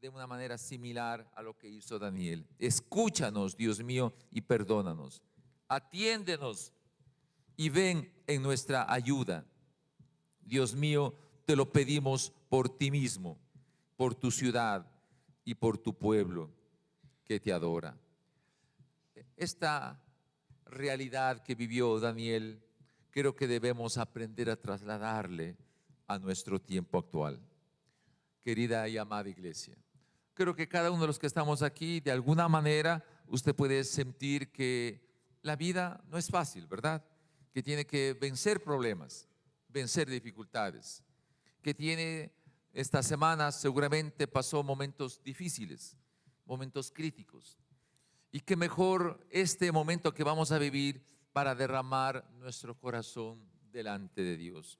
de una manera similar a lo que hizo Daniel. Escúchanos, Dios mío, y perdónanos. Atiéndenos y ven en nuestra ayuda. Dios mío, te lo pedimos por ti mismo, por tu ciudad y por tu pueblo que te adora. Esta realidad que vivió Daniel, creo que debemos aprender a trasladarle a nuestro tiempo actual. Querida y amada iglesia, creo que cada uno de los que estamos aquí, de alguna manera, usted puede sentir que la vida no es fácil, ¿verdad? Que tiene que vencer problemas, vencer dificultades, que tiene esta semana seguramente pasó momentos difíciles, momentos críticos, y que mejor este momento que vamos a vivir para derramar nuestro corazón delante de Dios.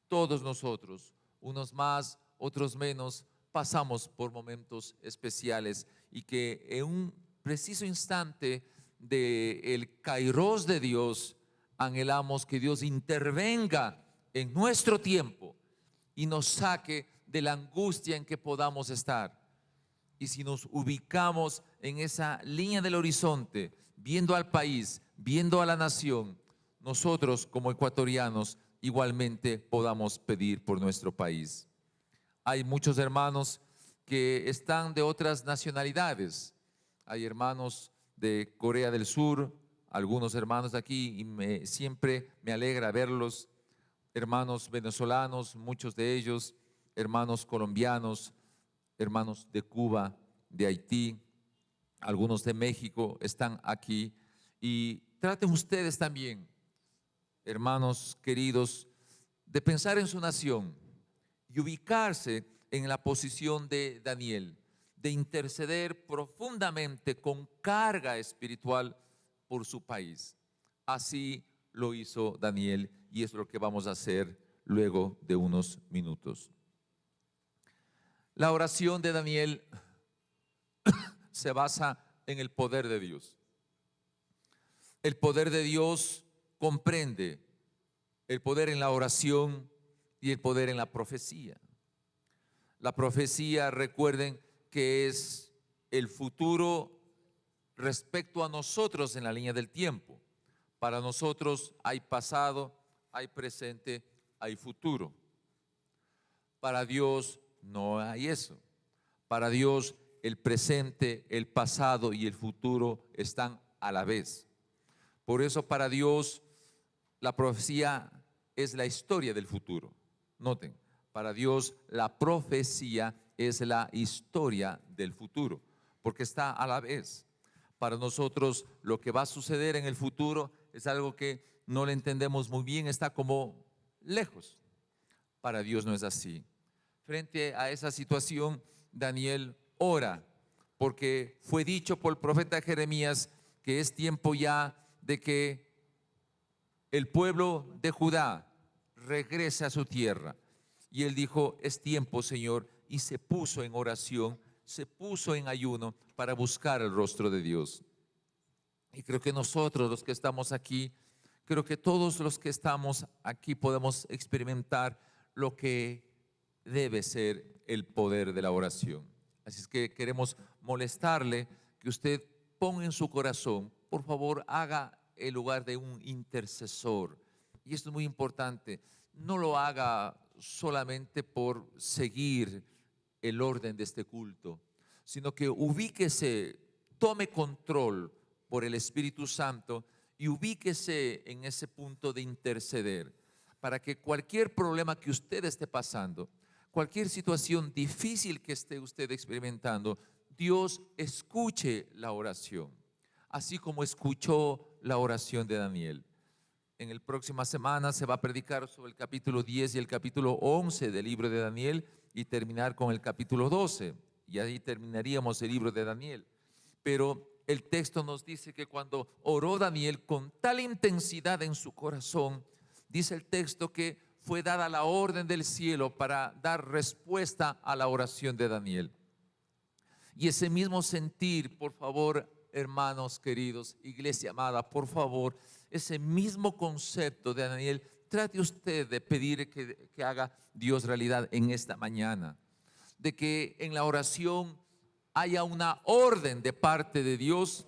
Todos nosotros, unos más, otros menos, pasamos por momentos especiales y que en un preciso instante del kairos de Dios anhelamos que Dios intervenga en nuestro tiempo y nos saque de la angustia en que podamos estar. Y si nos ubicamos en esa línea del horizonte, viendo al país, viendo a la nación, nosotros como ecuatorianos igualmente podamos pedir por nuestro país. Hay muchos hermanos que están de otras nacionalidades. Hay hermanos de Corea del Sur, algunos hermanos de aquí, y siempre me alegra verlos. Hermanos venezolanos, muchos de ellos, hermanos colombianos, hermanos de Cuba, de Haití, algunos de México están aquí. Y traten ustedes también, hermanos queridos, de pensar en su nación y ubicarse en la posición de Daniel, de interceder profundamente con carga espiritual por su país. Así lo hizo Daniel y es lo que vamos a hacer luego de unos minutos. La oración de Daniel se basa en el poder de Dios. El poder de Dios comprende el poder en la oración y el poder en la profecía. La profecía, recuerden que es el futuro respecto a nosotros en la línea del tiempo. Para nosotros hay pasado, hay presente, hay futuro. Para Dios no hay eso. Para Dios el presente, el pasado y el futuro están a la vez. Por eso para Dios la profecía es la historia del futuro. Noten, para Dios la profecía es la historia del futuro, porque está a la vez. Para nosotros lo que va a suceder en el futuro es algo que no le entendemos muy bien, está como lejos. Para Dios no es así. Frente a esa situación, Daniel ora, porque fue dicho por el profeta Jeremías que es tiempo ya de que el pueblo de Judá regrese a su tierra. Y él dijo, es tiempo, Señor, y se puso en oración, se puso en ayuno para buscar el rostro de Dios. Y creo que nosotros los que estamos aquí, creo que todos los que estamos aquí podemos experimentar lo que debe ser el poder de la oración. Así es que queremos molestarle que usted ponga en su corazón, por favor, haga el lugar de un intercesor. Y esto es muy importante, no lo haga solamente por seguir el orden de este culto, sino que ubíquese, tome control por el Espíritu Santo y ubíquese en ese punto de interceder para que cualquier problema que usted esté pasando, cualquier situación difícil que esté usted experimentando, Dios escuche la oración, así como escuchó la oración de Daniel. En la próxima semana se va a predicar sobre el capítulo 10 y el capítulo 11 del libro de Daniel y terminar con el capítulo 12. Y ahí terminaríamos el libro de Daniel. Pero el texto nos dice que cuando oró Daniel con tal intensidad en su corazón, dice el texto que fue dada la orden del cielo para dar respuesta a la oración de Daniel. Y ese mismo sentir, por favor, hermanos queridos, iglesia amada, por favor, ese mismo concepto de Daniel, trate usted de pedir que haga Dios realidad en esta mañana. de que en la oración haya una orden de parte de Dios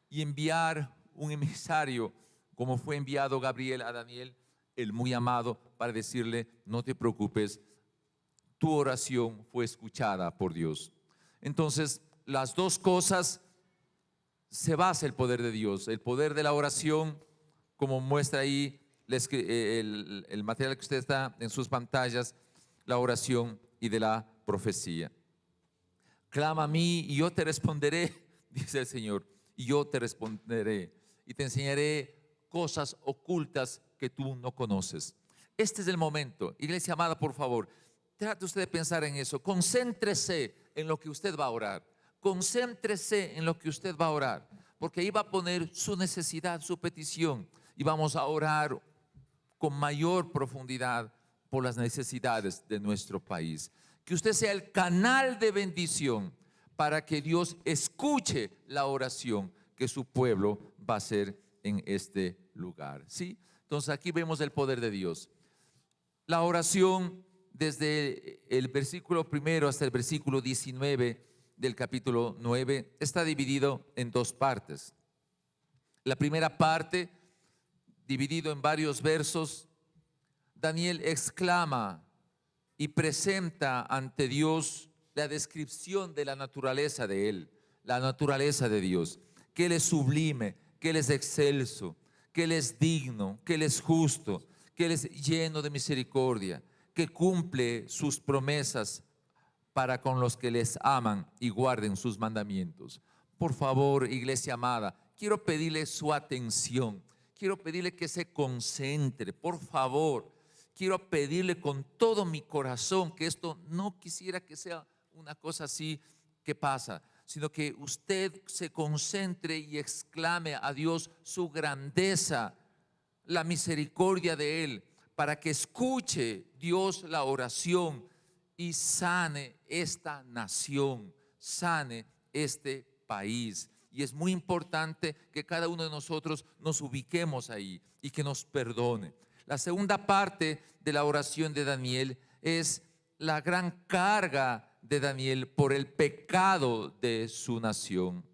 y enviar un emisario, como fue enviado Gabriel a Daniel, el muy amado, para decirle: no te preocupes, tu oración fue escuchada por Dios. Entonces, las dos cosas se basa el poder de Dios, el poder de la oración, como muestra ahí el material que usted está en sus pantallas, la oración, y de la profecía. Clama a mí y yo te responderé, dice el Señor, y yo te responderé y te enseñaré cosas ocultas que tú no conoces. Este es el momento. Iglesia amada, por favor, trate usted de pensar en eso. Concéntrese en lo que usted va a orar. Concéntrese en lo que usted va a orar, porque ahí va a poner su necesidad, su petición, y vamos a orar con mayor profundidad por las necesidades de nuestro país. Que usted sea el canal de bendición para que Dios escuche la oración que su pueblo va a hacer en este lugar. ¿Sí? Entonces aquí vemos el poder de Dios. La oración, desde el versículo 1 hasta el versículo 19 del capítulo 9, está dividido en dos partes. La primera parte, dividido en varios versos, Daniel exclama y presenta ante Dios la descripción de la naturaleza de Él, la naturaleza de Dios, que Él es sublime, que Él es excelso, que Él es digno, que Él es justo, que Él es lleno de misericordia, que cumple sus promesas para con los que les aman y guarden sus mandamientos. Por favor, iglesia amada, quiero pedirle su atención, quiero pedirle que se concentre, por favor. Quiero pedirle con todo mi corazón que esto no quisiera que sea una cosa así que pasa, sino que usted se concentre y exclame a Dios su grandeza, la misericordia de Él, para que escuche Dios la oración y sane esta nación, sane este país. Y es muy importante que cada uno de nosotros nos ubiquemos ahí y que nos perdone. La segunda parte de la oración de Daniel es la gran carga de Daniel por el pecado de su nación.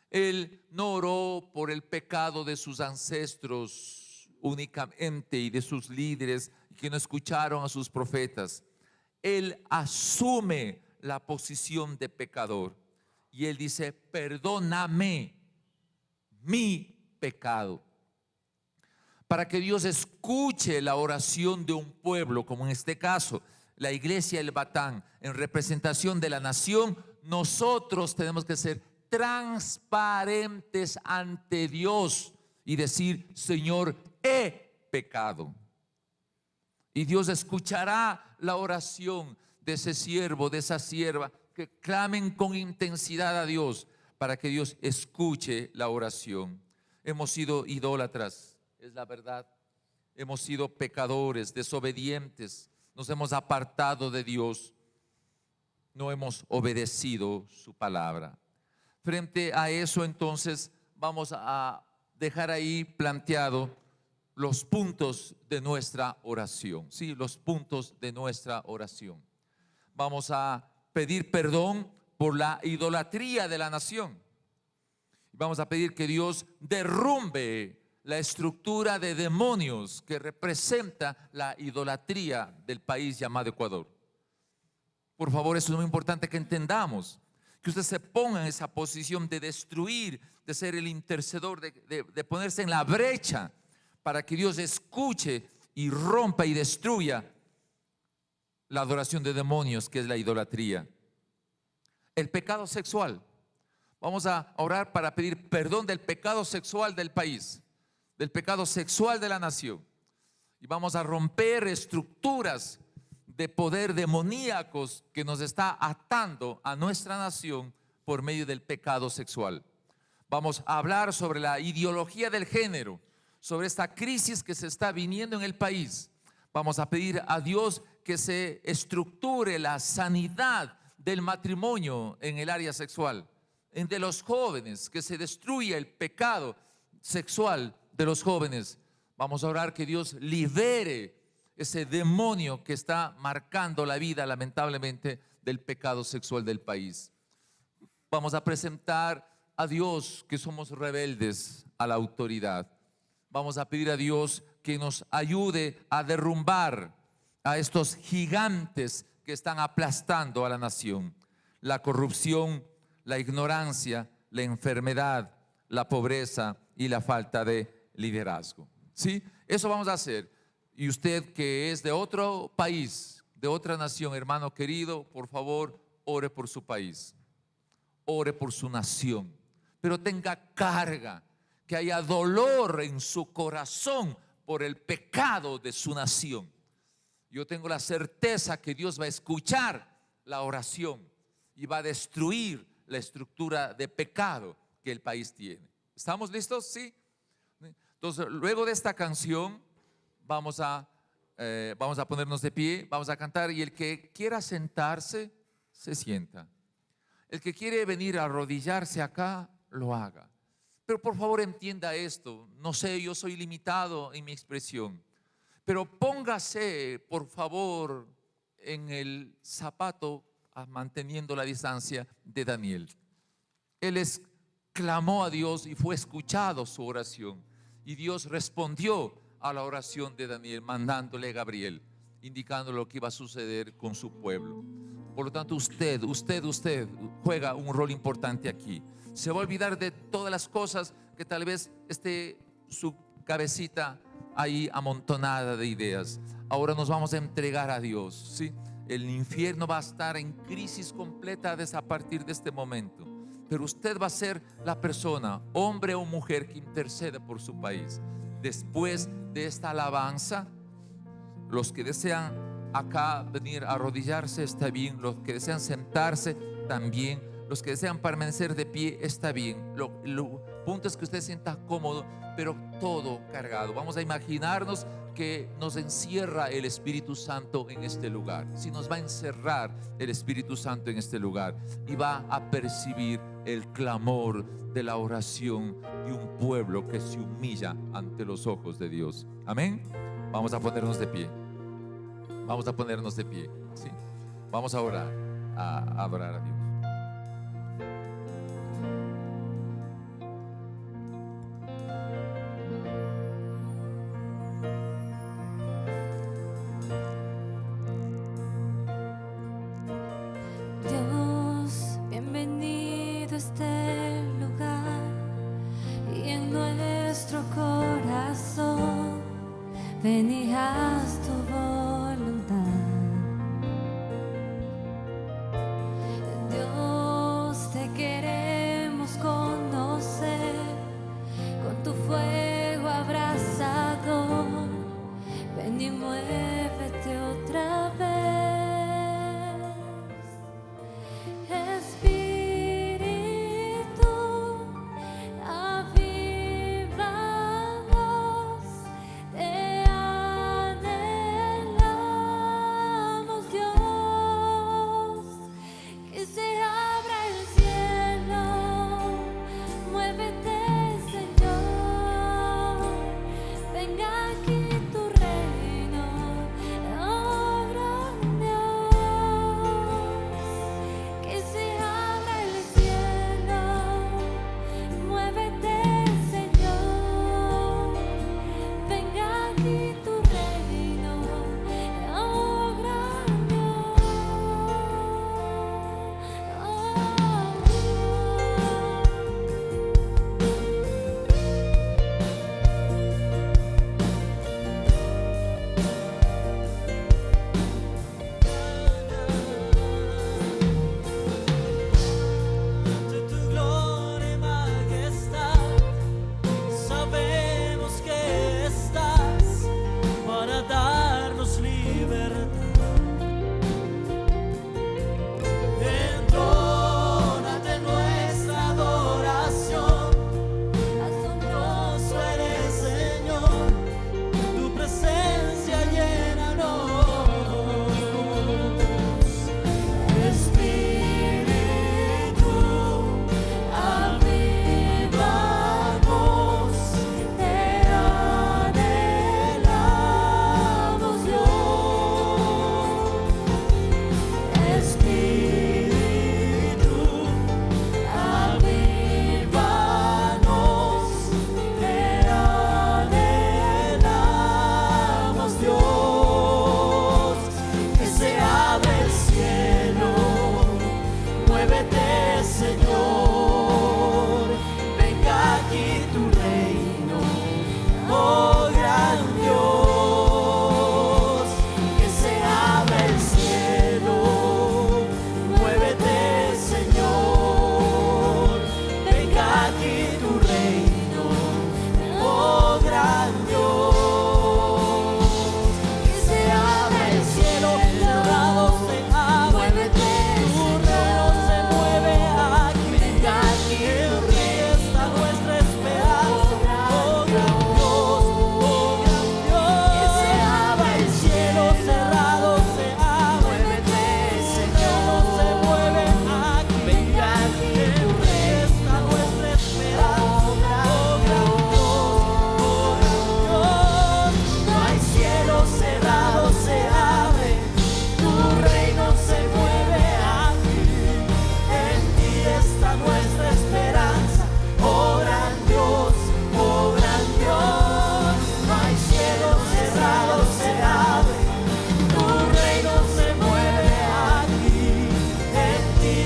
Él no oró por el pecado de sus ancestros únicamente y de sus líderes que no escucharon a sus profetas. Él asume la posición de pecador y él dice: perdóname mi pecado. Para que Dios escuche la oración de un pueblo, como en este caso la iglesia El Batán, en representación de la nación, nosotros tenemos que ser transparentes ante Dios y decir: Señor, he pecado. Y Dios escuchará la oración de ese siervo, de esa sierva, que clamen con intensidad a Dios, para que Dios escuche la oración. Hemos sido idólatras, es la verdad. Hemos sido pecadores, desobedientes, nos hemos apartado de Dios, no hemos obedecido su palabra. Frente a eso, entonces, vamos a dejar ahí planteado los puntos de nuestra oración. Sí, los puntos de nuestra oración. Vamos a pedir perdón por la idolatría de la nación. Vamos a pedir que Dios derrumbe la estructura de demonios que representa la idolatría del país llamado Ecuador. Por favor, eso es muy importante que entendamos, que usted se ponga en esa posición de destruir, de ser el intercedor, de ponerse en la brecha para que Dios escuche y rompa y destruya la adoración de demonios, que es la idolatría. El pecado sexual. Vamos a orar para pedir perdón del pecado sexual del país, del pecado sexual de la nación. Y vamos a romper estructuras de poder demoníacos que nos está atando a nuestra nación por medio del pecado sexual. Vamos a hablar sobre la ideología del género, sobre esta crisis que se está viniendo en el país. Vamos a pedir a Dios que se estructure la sanidad del matrimonio en el área sexual, de los jóvenes, que se destruya el pecado sexual de los jóvenes. Vamos a orar que Dios libere ese demonio que está marcando la vida, lamentablemente, del pecado sexual del país. Vamos a presentar a Dios que somos rebeldes a la autoridad. Vamos a pedir a Dios que nos ayude a derrumbar a estos gigantes que están aplastando a la nación. La corrupción, la ignorancia, la enfermedad, la pobreza y la falta de liderazgo. ¿Sí? Eso vamos a hacer. Y usted que es de otro país, de otra nación, hermano querido, por favor, ore por su país. Ore por su nación. Pero tenga carga, que haya dolor en su corazón por el pecado de su nación. Yo tengo la certeza que Dios va a escuchar la oración y va a destruir la estructura de pecado que el país tiene. ¿Estamos listos? Sí. Entonces, luego de esta canción, vamos a ponernos de pie, vamos a cantar, y el que quiera sentarse, se sienta. El que quiere venir a arrodillarse acá, lo haga. Pero por favor entienda esto, no sé, yo soy limitado en mi expresión, pero póngase por favor en el zapato, manteniendo la distancia, de Daniel. Él clamó a Dios y fue escuchado su oración, y Dios respondió a la oración de Daniel mandándole a Gabriel, indicando lo que iba a suceder con su pueblo. Por lo tanto, usted juega un rol importante aquí. Se va a olvidar de todas las cosas que tal vez esté su cabecita ahí amontonada de ideas. Ahora nos vamos a entregar a Dios, ¿sí? El infierno va a estar en crisis completa a partir de este momento. Pero usted va a ser la persona, hombre o mujer, que intercede por su país. Después de esta alabanza, los que desean acá venir a arrodillarse, está bien. Los que desean sentarse, también. Los que desean permanecer de pie, está bien. Lo punto es que usted se sienta cómodo, pero todo cargado. Vamos a imaginarnos que nos encierra el Espíritu Santo en este lugar. Si nos va a encerrar el Espíritu Santo en este lugar, y va a percibir el clamor de la oración de un pueblo que se humilla ante los ojos de Dios. Amén. Vamos a ponernos de pie. Vamos a ponernos de pie, ¿sí? Vamos a orar, a adorar a Dios. Dios, bienvenido a este lugar, y en nuestro corazón ven y haz tu voluntad.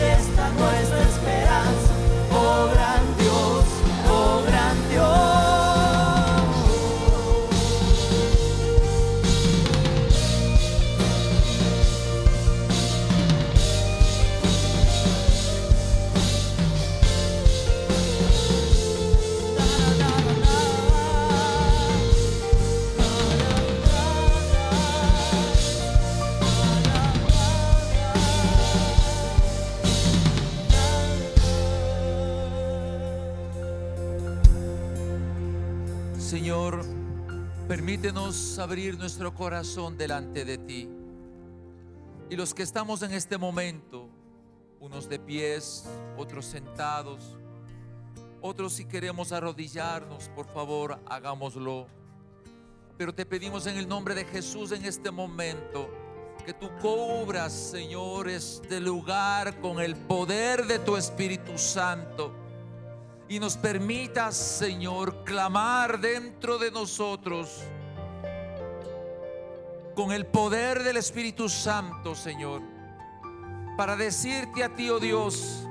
está nuestra esperanza. Oh gran Dios, oh gran Dios. Señor, permítenos abrir nuestro corazón delante de ti. Y los que estamos en este momento, unos de pies, otros sentados, otros si queremos arrodillarnos, por favor, hagámoslo. Pero te pedimos en el nombre de Jesús en este momento que tú cubras, Señor, este lugar con el poder de tu Espíritu Santo. Y nos permitas, Señor, clamar dentro de nosotros con el poder del Espíritu Santo, Señor, para decirte a ti, oh Dios,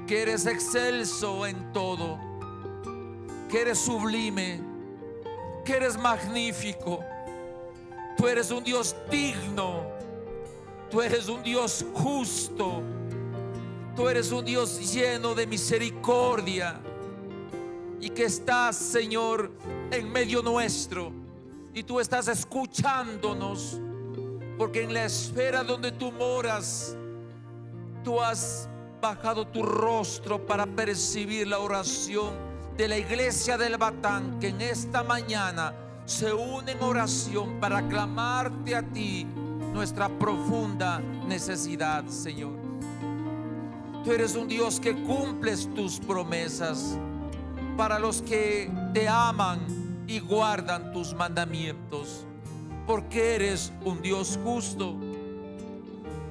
que eres excelso en todo, que eres sublime, que eres magnífico. Tú eres un Dios digno, tú eres un Dios justo. Tú eres un Dios lleno de misericordia y que estás, Señor, en medio nuestro. Y tú estás escuchándonos, porque en la esfera donde tú moras, tú has bajado tu rostro para percibir la oración de la iglesia del Batán, que en esta mañana se une en oración para clamarte a ti nuestra profunda necesidad, Señor. Tú eres un Dios que cumples tus promesas para los que te aman y guardan tus mandamientos, porque eres un Dios justo.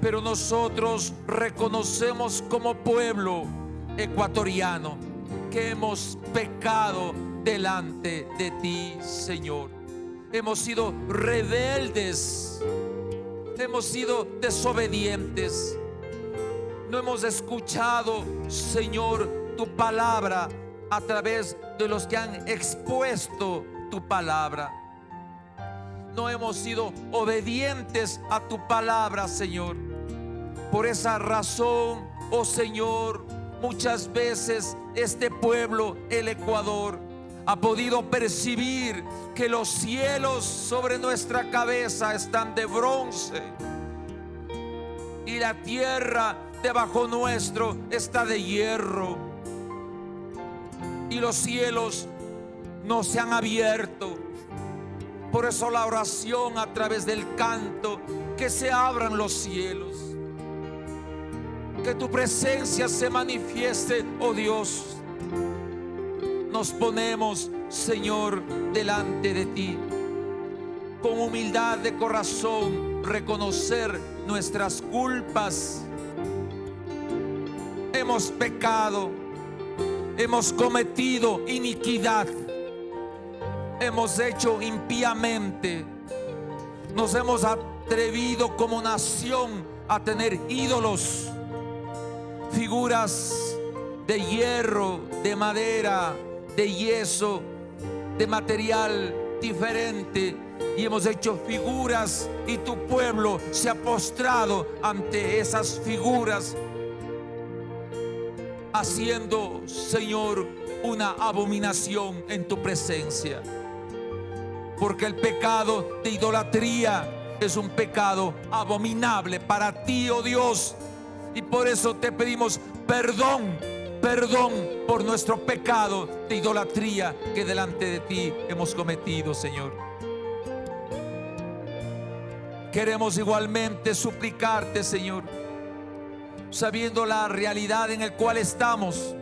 Pero nosotros reconocemos como pueblo ecuatoriano que hemos pecado delante de ti, Señor. Hemos sido rebeldes, hemos sido desobedientes. No hemos escuchado, Señor, tu palabra a través de los que han expuesto tu palabra. No hemos sido obedientes a tu palabra, Señor. Por esa razón, oh Señor, muchas veces este pueblo, el Ecuador, ha podido percibir que los cielos sobre nuestra cabeza están de bronce y la tierra debajo nuestro está de hierro, y los cielos no se han abierto. Por eso la oración a través del canto, que se abran los cielos, que tu presencia se manifieste, oh Dios. Nos ponemos, Señor, delante de ti con humildad de corazón, reconocer nuestras culpas. Hemos pecado, hemos cometido iniquidad, hemos hecho impíamente, nos hemos atrevido como nación a tener ídolos, figuras de hierro, de madera, de yeso, de material diferente, y hemos hecho figuras, y tu pueblo se ha postrado ante esas figuras, haciendo, Señor, una abominación en tu presencia. Porque el pecado de idolatría es un pecado abominable para ti, oh Dios. Y por eso te pedimos perdón por nuestro pecado de idolatría que delante de ti hemos cometido, Señor. Queremos igualmente suplicarte, Señor, sabiendo la realidad en la cual estamos,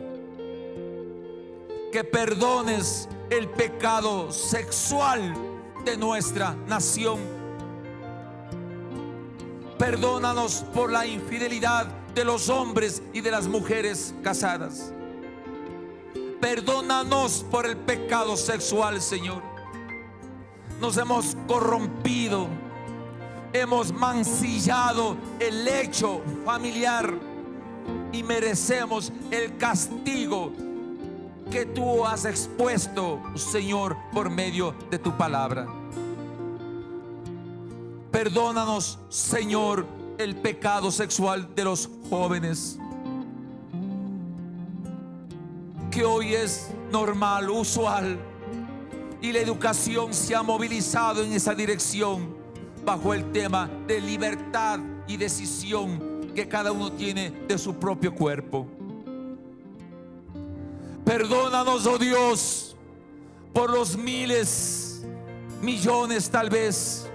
que perdones el pecado sexual de nuestra nación. Perdónanos por la infidelidad de los hombres y de las mujeres casadas. Perdónanos por el pecado sexual, Señor. Nos hemos corrompido, hemos mancillado el lecho familiar, ni merecemos el castigo que tú has expuesto, Señor, por medio de tu palabra. Perdónanos, Señor, el pecado sexual de los jóvenes, que hoy es normal, usual, y la educación se ha movilizado en esa dirección bajo el tema de libertad y decisión que cada uno tiene de su propio cuerpo. Perdónanos, oh Dios, por los miles, millones tal vez,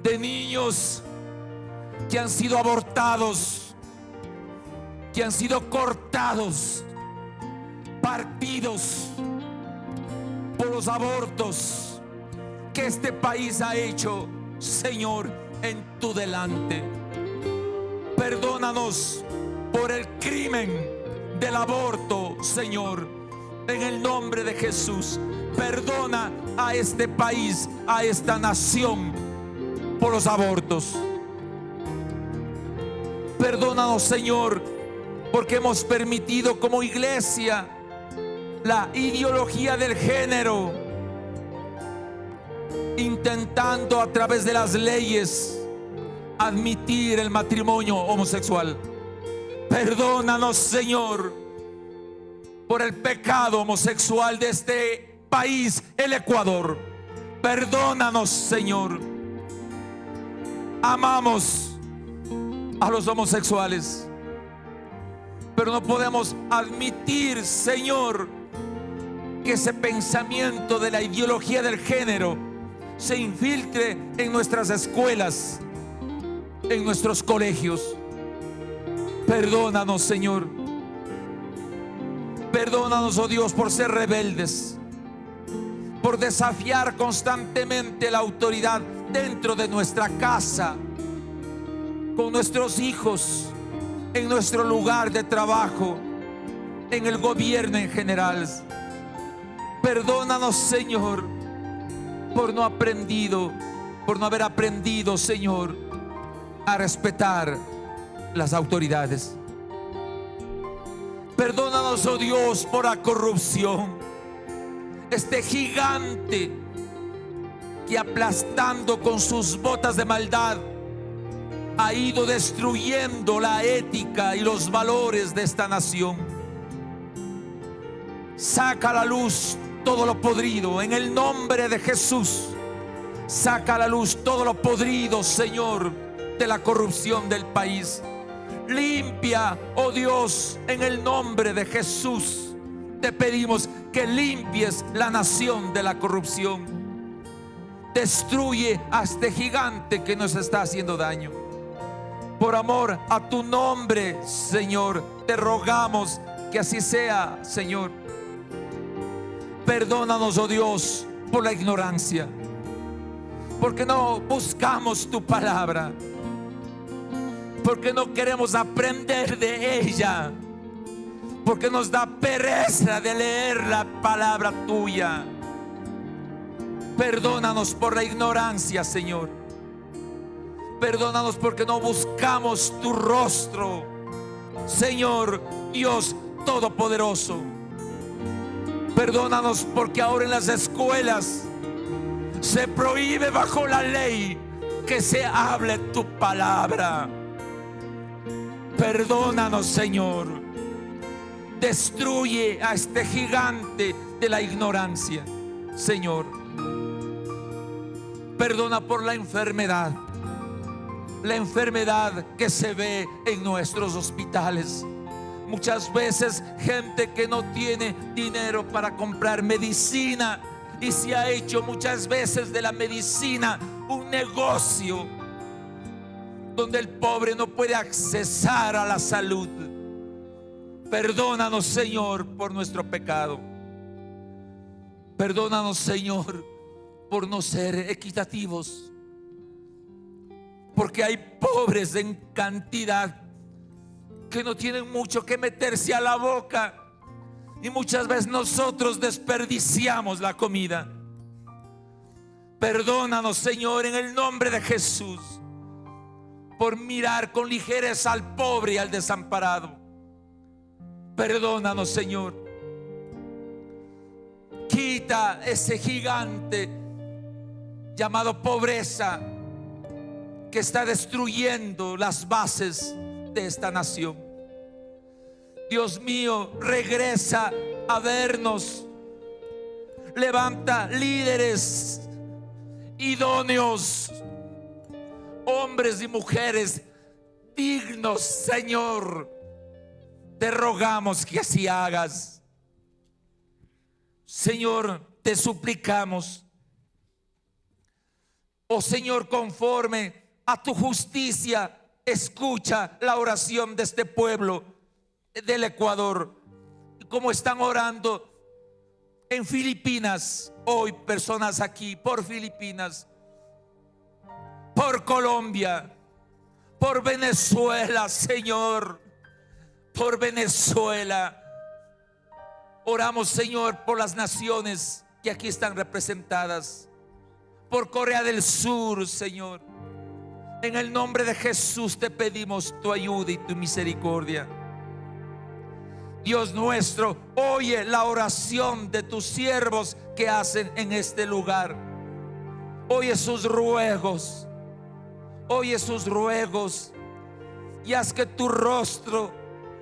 de niños que han sido abortados, que han sido cortados, partidos por los abortos que este país ha hecho, Señor, en tu delante. Perdónanos por el crimen del aborto, Señor, en el nombre de Jesús. Perdona a este país, a esta nación, por los abortos. Perdónanos, Señor, porque hemos permitido como iglesia la ideología del género, intentando a través de las leyes admitir el matrimonio homosexual. Perdónanos, Señor, por el pecado homosexual de este país, el Ecuador. Perdónanos, Señor. Amamos a los homosexuales, pero no podemos admitir, Señor, que ese pensamiento de la ideología del género se infiltre en nuestras escuelas, en nuestros colegios. Perdónanos, Señor. Perdónanos, oh Dios, por ser rebeldes, por desafiar constantemente la autoridad dentro de nuestra casa, con nuestros hijos, en nuestro lugar de trabajo, en el gobierno en general. Perdónanos, Señor, por no haber aprendido, Señor, a respetar las autoridades. Perdónanos, oh Dios, por la corrupción, este gigante que, aplastando con sus botas de maldad, ha ido destruyendo la ética y los valores de esta nación. Saca a la luz todo lo podrido en el nombre de Jesús. Saca a la luz todo lo podrido, Señor, de la corrupción del país. Limpia, oh Dios, en el nombre de Jesús. Te pedimos que limpies la nación de la corrupción. Destruye a este gigante que nos está haciendo daño. Por amor a tu nombre, Señor, te rogamos que así sea, Señor. Perdónanos, oh Dios, por la ignorancia, porque no buscamos tu palabra, porque no queremos aprender de ella, porque nos da pereza de leer la palabra tuya. Perdónanos por la ignorancia, Señor. Perdónanos porque no buscamos tu rostro, Señor Dios Todopoderoso. Perdónanos porque ahora en las escuelas se prohíbe bajo la ley que se hable tu palabra. Perdónanos, Señor. Destruye a este gigante de la ignorancia, Señor. Perdona por la enfermedad que se ve en nuestros hospitales. Muchas veces gente que no tiene dinero para comprar medicina, y se ha hecho muchas veces de la medicina un negocio donde el pobre no puede accesar a la salud. Perdónanos, Señor, por nuestro pecado. Perdónanos, Señor, por no ser equitativos, porque hay pobres en cantidad que no tienen mucho que meterse a la boca, y muchas veces nosotros desperdiciamos la comida. Perdónanos, Señor, en el nombre de Jesús. por mirar con ligereza al pobre y al desamparado. Perdónanos, Señor. Quita ese gigante llamado pobreza que está destruyendo las bases de esta nación. Dios mío, regresa a vernos. Levanta líderes idóneos, hombres y mujeres dignos, Señor. Te rogamos que así hagas. Señor, te suplicamos. Oh Señor, conforme a tu justicia, escucha la oración de este pueblo del Ecuador. Como están orando en Filipinas hoy, personas aquí por Filipinas, por Colombia, por Venezuela, Señor, por Venezuela. Oramos, Señor, por las naciones que aquí están representadas, por Corea del Sur, Señor. En el nombre de Jesús te pedimos tu ayuda y tu misericordia. Dios nuestro, oye la oración de tus siervos que hacen en este lugar. Oye sus ruegos. Oye sus ruegos. Y haz que tu rostro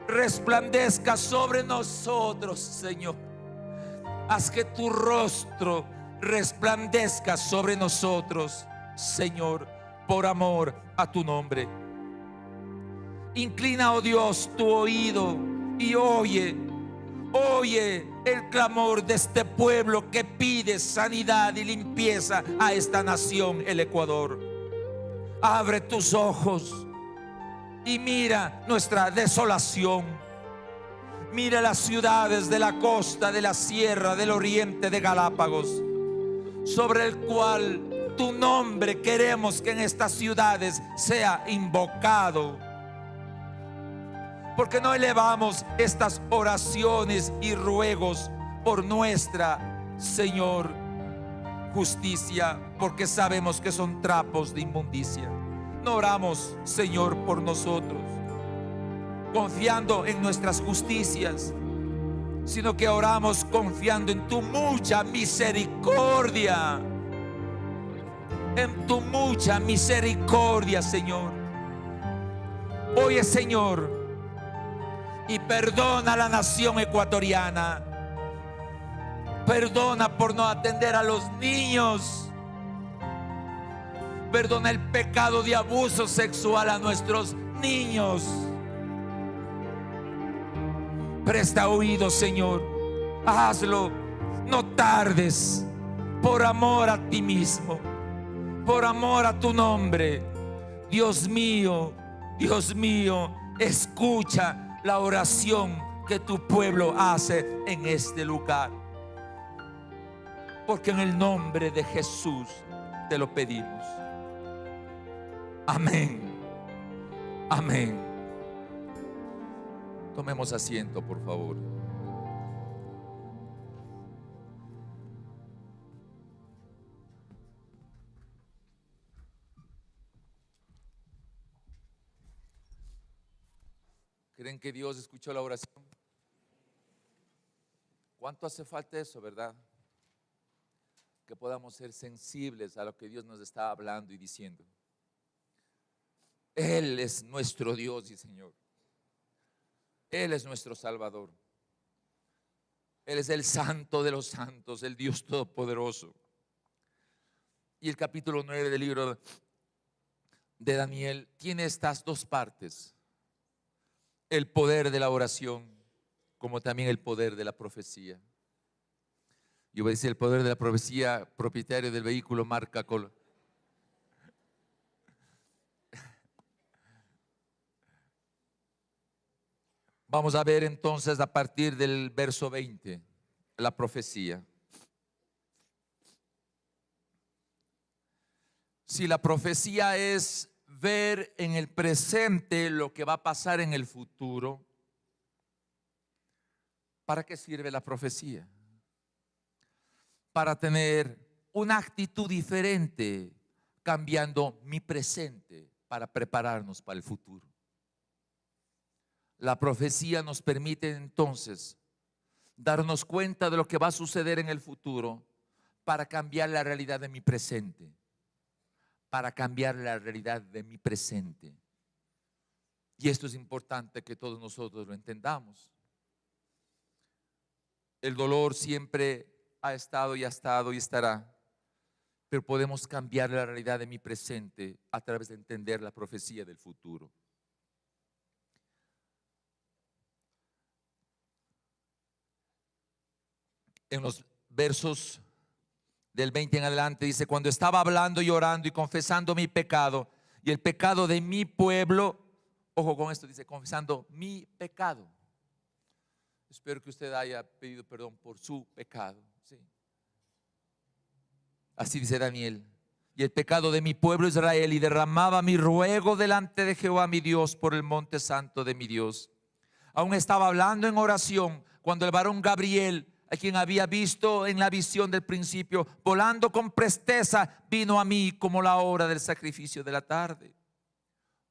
resplandezca sobre nosotros, Señor. Haz que tu rostro resplandezca sobre nosotros, Señor, por amor a tu nombre. Inclina, oh Dios, tu oído y oye el clamor de este pueblo que pide sanidad y limpieza a esta nación, el Ecuador. Abre tus ojos y mira nuestra desolación. Mira las ciudades de la costa, de la sierra, del oriente de Galápagos, sobre el cual tu nombre queremos que en estas ciudades sea invocado. Porque no elevamos estas oraciones y ruegos por nuestra, Señor, justicia, porque sabemos que son trapos de inmundicia. No oramos, Señor, por nosotros, confiando en nuestras justicias, sino que oramos confiando en tu mucha misericordia. En tu mucha misericordia, Señor. Oye, Señor, y perdona a la nación ecuatoriana. Perdona por no atender a los niños. Perdona el pecado de abuso sexual a nuestros niños. Presta oído, Señor. Hazlo. No tardes. Por amor a ti mismo. Por amor a tu nombre. Dios mío, escucha la oración que tu pueblo hace en este lugar. Porque en el nombre de Jesús te lo pedimos. Amén. Amén. Tomemos asiento, por favor. ¿Creen que Dios escuchó la oración? ¿Cuánto hace falta eso, verdad? Que podamos ser sensibles a lo que Dios nos está hablando y diciendo. Él es nuestro Dios y Señor. Él es nuestro Salvador. Él es el Santo de los santos, el Dios Todopoderoso. Y el capítulo 9 del libro de Daniel tiene estas dos partes: el poder de la oración, como también el poder de la profecía. Yo voy a decir el poder de la profecía. Propietario del vehículo marca color. Vamos a ver entonces a partir del verso 20 la profecía. Si la profecía es ver en el presente lo que va a pasar en el futuro, ¿para qué sirve la profecía? Para tener una actitud diferente, cambiando mi presente para prepararnos para el futuro. La profecía nos permite entonces darnos cuenta de lo que va a suceder en el futuro para cambiar la realidad de mi presente. Para cambiar la realidad de mi presente. Y esto es importante que todos nosotros lo entendamos. El dolor siempre ha estado y estará, pero podemos cambiar la realidad de mi presente a través de entender la profecía del futuro. En los versos del 20 en adelante dice: cuando estaba hablando y orando y confesando mi pecado y el pecado de mi pueblo, ojo con esto, dice confesando mi pecado. Espero que usted haya pedido perdón por su pecado, ¿sí? Así dice Daniel: y el pecado de mi pueblo Israel, y derramaba mi ruego delante de Jehová mi Dios por el monte santo de mi Dios. Aún estaba hablando en oración cuando el varón Gabriel, a quien había visto en la visión del principio, volando con presteza, vino a mí como la hora del sacrificio de la tarde.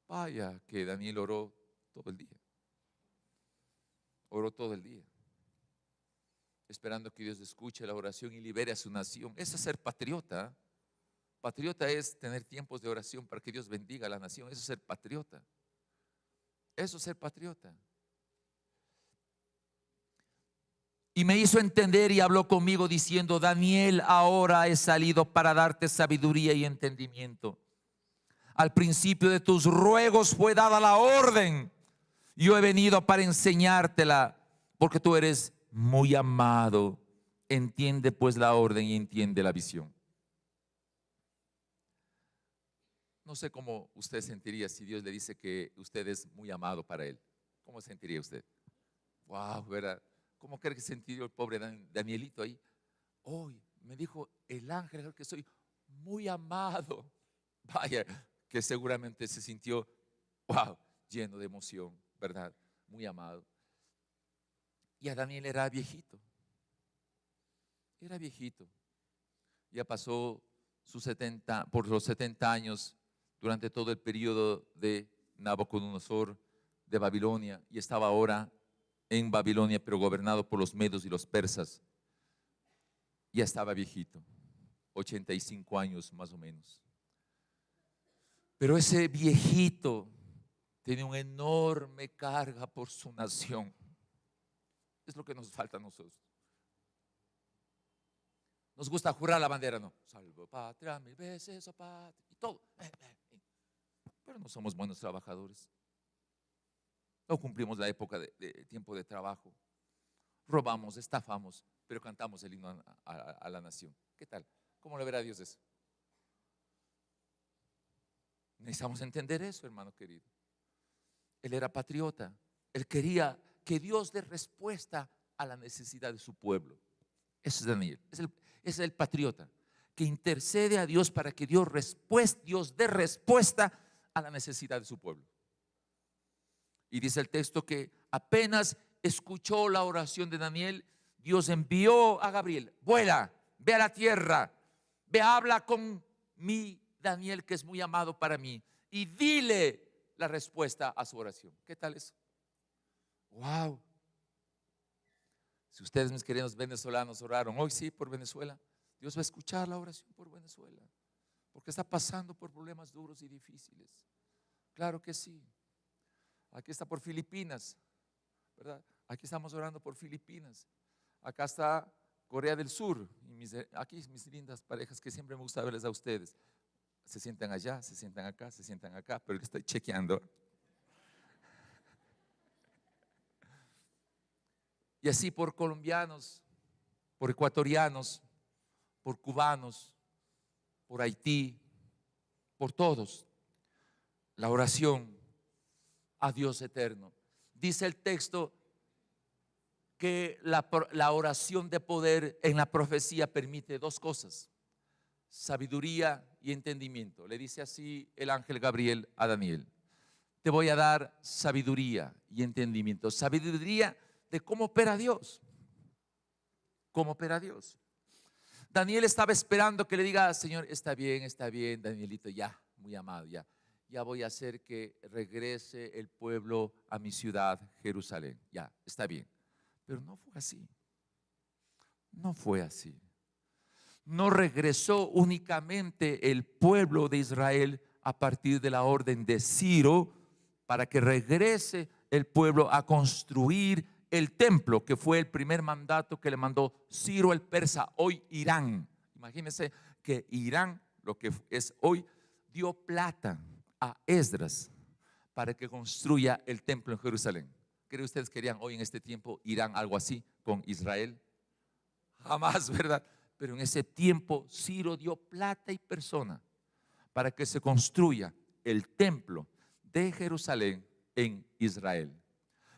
Vaya que Daniel oró todo el día. Oró todo el día, esperando que Dios escuche la oración y libere a su nación. Eso es ser patriota. Patriota es tener tiempos de oración para que Dios bendiga a la nación. Eso es ser patriota. Eso es ser patriota. Y me hizo entender y habló conmigo diciendo: Daniel, ahora he salido para darte sabiduría y entendimiento. Al principio de tus ruegos fue dada la orden. Yo he venido para enseñártela, porque tú eres muy amado. Entiende pues la orden y entiende la visión. No sé cómo usted sentiría si Dios le dice que usted es muy amado para Él. ¿Cómo sentiría usted? Wow, ¿verdad? ¿Cómo cree que sentiría el pobre Danielito ahí? Hoy me dijo el ángel que soy muy amado. Vaya, que seguramente se sintió, wow, lleno de emoción, ¿verdad? Muy amado. Y a Daniel era viejito. Era viejito. Ya pasó por los 70 años durante todo el periodo de Nabucodonosor de Babilonia, y estaba ahora en Babilonia, pero gobernado por los medos y los persas. Ya estaba viejito, 85 años más o menos. Pero ese viejito tiene una enorme carga por su nación. Es lo que nos falta a nosotros. Nos gusta jurar la bandera, ¿no? Salvo patria, mil veces, oh patria, y todo. Pero no somos buenos trabajadores. No cumplimos la época de tiempo de trabajo. Robamos, estafamos, pero cantamos el himno a la nación. ¿Qué tal? ¿Cómo le verá Dios eso? Necesitamos entender eso, hermano querido. Él era patriota. Él quería que Dios dé respuesta a la necesidad de su pueblo. Ese es Daniel. Es el patriota que intercede a Dios para que Dios dé respuesta a la necesidad de su pueblo. Y dice el texto que apenas escuchó la oración de Daniel, Dios envió a Gabriel: vuela, ve a la tierra, ve, habla con mi Daniel, que es muy amado para mí, y dile la respuesta a su oración. ¿Qué tal eso? Wow. Si ustedes, mis queridos venezolanos, oraron hoy sí por Venezuela, Dios va a escuchar la oración por Venezuela, porque está pasando por problemas duros y difíciles. Claro que sí. Aquí está por Filipinas, ¿verdad? Aquí estamos orando por Filipinas. Acá está Corea del Sur. Y aquí mis lindas parejas que siempre me gusta verles a ustedes. Se sientan allá, se sientan acá, se sientan acá, pero estoy chequeando. Y así por colombianos, por ecuatorianos, por cubanos, por Haití, por todos. La oración a Dios eterno. Dice el texto que la oración de poder en la profecía permite dos cosas: sabiduría y entendimiento. Le dice así el ángel Gabriel a Daniel: te voy a dar sabiduría y entendimiento. Sabiduría de cómo opera Dios. ¿Cómo opera Dios? Daniel estaba esperando que le diga: Señor, está bien, Danielito, ya, muy amado, ya. ya voy a hacer que regrese el pueblo a mi ciudad, Jerusalén. Ya, está bien. Pero no fue así. No fue así. No regresó únicamente el pueblo de Israel a partir de la orden de Ciro para que regrese el pueblo a construir el templo, que fue el primer mandato que le mandó Ciro el persa, hoy Irán. Imagínense que Irán, lo que es hoy, dio plata a Esdras para que construya el templo en Jerusalén. ¿Creen ustedes querían hoy en este tiempo Irán algo así con Israel? Jamás, ¿verdad? Pero en ese tiempo Ciro dio plata y persona para que se construya el templo de Jerusalén en Israel.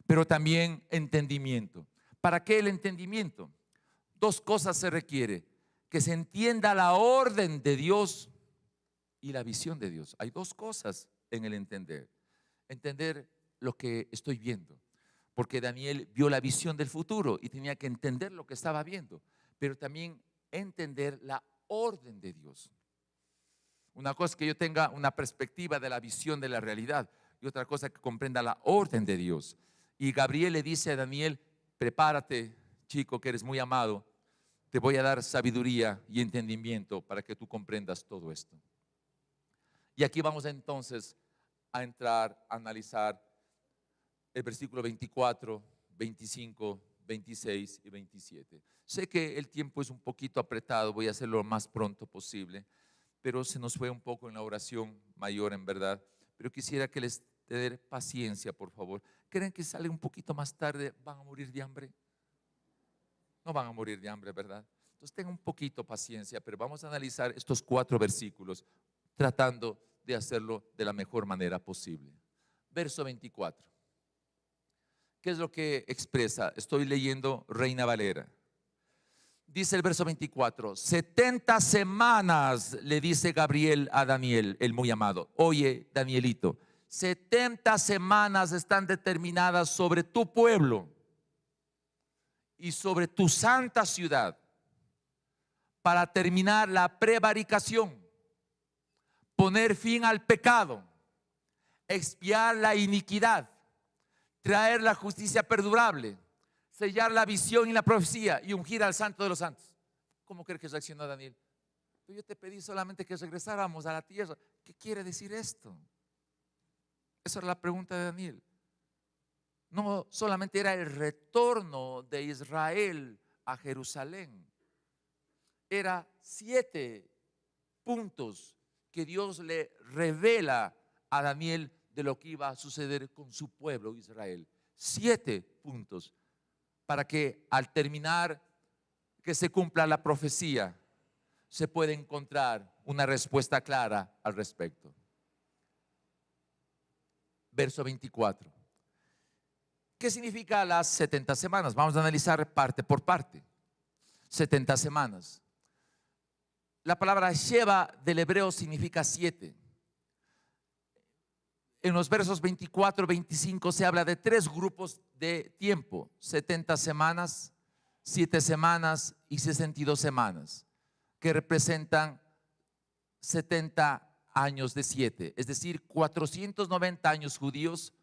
Pero también entendimiento. ¿Para qué el entendimiento? Dos cosas se requiere: que se entienda la orden de Dios y la visión de Dios. Hay dos cosas en el entender. Entender lo que estoy viendo, porque Daniel vio la visión del futuro y tenía que entender lo que estaba viendo, pero también entender la orden de Dios. Una cosa es que yo tenga una perspectiva de la visión de la realidad, y otra cosa es que comprenda la orden de Dios. Y Gabriel le dice a Daniel: prepárate, chico, que eres muy amado, te voy a dar sabiduría y entendimiento para que tú comprendas todo esto. Y aquí vamos entonces a entrar a analizar el versículo 24, 25, 26 y 27. Sé que el tiempo es un poquito apretado, voy a hacerlo lo más pronto posible, pero se nos fue un poco en la oración mayor, en verdad. Pero quisiera que les den paciencia, por favor. ¿Creen que sale un poquito más tarde van a morir de hambre? No van a morir de hambre, ¿verdad? Entonces tengan un poquito paciencia, pero vamos a analizar estos 4 versículos tratando de hacerlo de la mejor manera posible. Verso 24. ¿Qué es lo que expresa? Estoy leyendo Reina Valera. Dice el verso 24: 70 semanas le dice Gabriel a Daniel, el muy amado. Oye, Danielito, 70 semanas están determinadas sobre tu pueblo y sobre tu santa ciudad para terminar la prevaricación, poner fin al pecado, expiar la iniquidad, traer la justicia perdurable, sellar la visión y la profecía y ungir al santo de los santos. ¿Cómo crees que reaccionó Daniel? Yo te pedí solamente que regresáramos a la tierra. ¿Qué quiere decir esto? Esa era la pregunta de Daniel. No solamente era el retorno de Israel a Jerusalén, era 7 puntos que Dios le revela a Daniel de lo que iba a suceder con su pueblo Israel. 7 puntos para que al terminar que se cumpla la profecía se pueda encontrar una respuesta clara al respecto. Verso 24. ¿Qué significa las 70 semanas? Vamos a analizar parte por parte. 70 semanas. La palabra Sheva del hebreo significa 7. En los versos 24 y 25 se habla de 3 grupos de tiempo: 70 semanas, 7 semanas y 62 semanas, que representan 70 años de 7, es decir, 490 años judíos,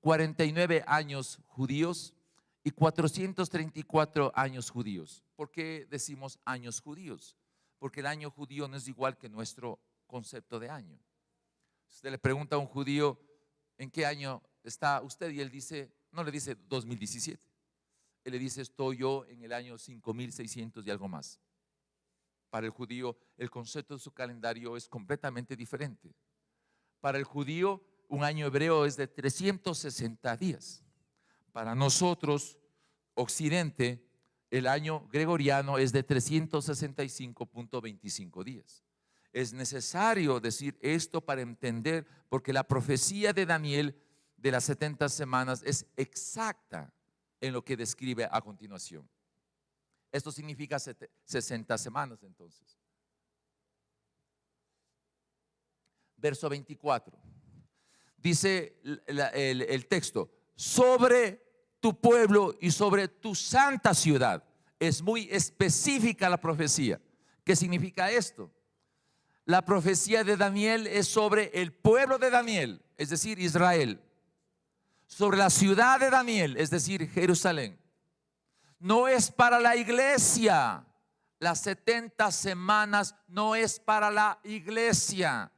49 años judíos y 434 años judíos. ¿Por qué decimos años judíos? Porque el año judío no es igual que nuestro concepto de año. Usted le pregunta a un judío: ¿en qué año está usted? Y él dice, no le dice 2017. Él le dice: estoy yo en el año 5600 y algo más. Para el judío, el concepto de su calendario es completamente diferente. Para el judío, un año hebreo es de 360 días. Para nosotros, Occidente, el año gregoriano es de 365.25 días. Es necesario decir esto para entender, porque la profecía de Daniel de las 70 semanas es exacta en lo que describe a continuación. Esto significa 60 semanas entonces. Verso 24. Dice el texto: sobre tu pueblo y sobre tu santa ciudad. Es muy específica la profecía. ¿Qué significa esto? La profecía de Daniel es sobre el pueblo de Daniel, es decir, Israel. Sobre la ciudad de Daniel, es decir, Jerusalén. No es para la iglesia. Las 70 semanas no es para la iglesia.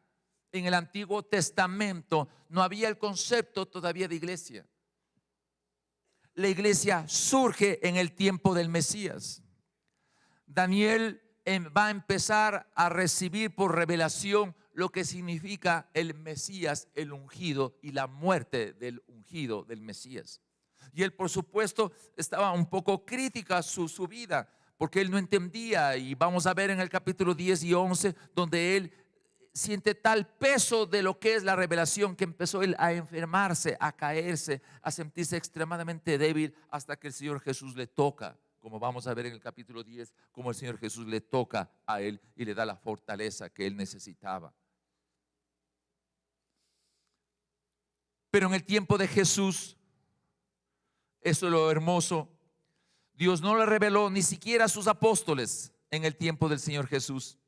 En el Antiguo Testamento no había el concepto todavía de iglesia. La iglesia surge en el tiempo del Mesías. Daniel va a empezar a recibir por revelación lo que significa el Mesías, el ungido, y la muerte del ungido, del Mesías. Y él, por supuesto, estaba un poco crítica su vida, porque él no entendía. Y vamos a ver en el capítulo 10 y 11 donde él siente tal peso de lo que es la revelación, que empezó él a enfermarse, a caerse, a sentirse extremadamente débil, hasta que el Señor Jesús le toca, como vamos a ver en el capítulo 10, como el Señor Jesús le toca a él y le da la fortaleza que él necesitaba. Pero en el tiempo de Jesús, eso es lo hermoso, Dios no le reveló ni siquiera a sus apóstoles en el tiempo del Señor Jesús,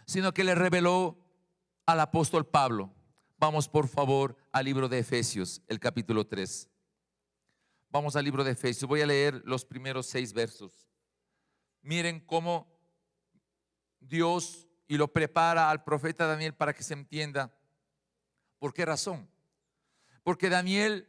sino que le reveló al apóstol Pablo. Vamos por favor al libro de Efesios, el capítulo 3. Vamos al libro de Efesios. Voy a leer los primeros 6 versos. Miren cómo Dios y lo prepara al profeta Daniel para que se entienda. ¿Por qué razón? Porque Daniel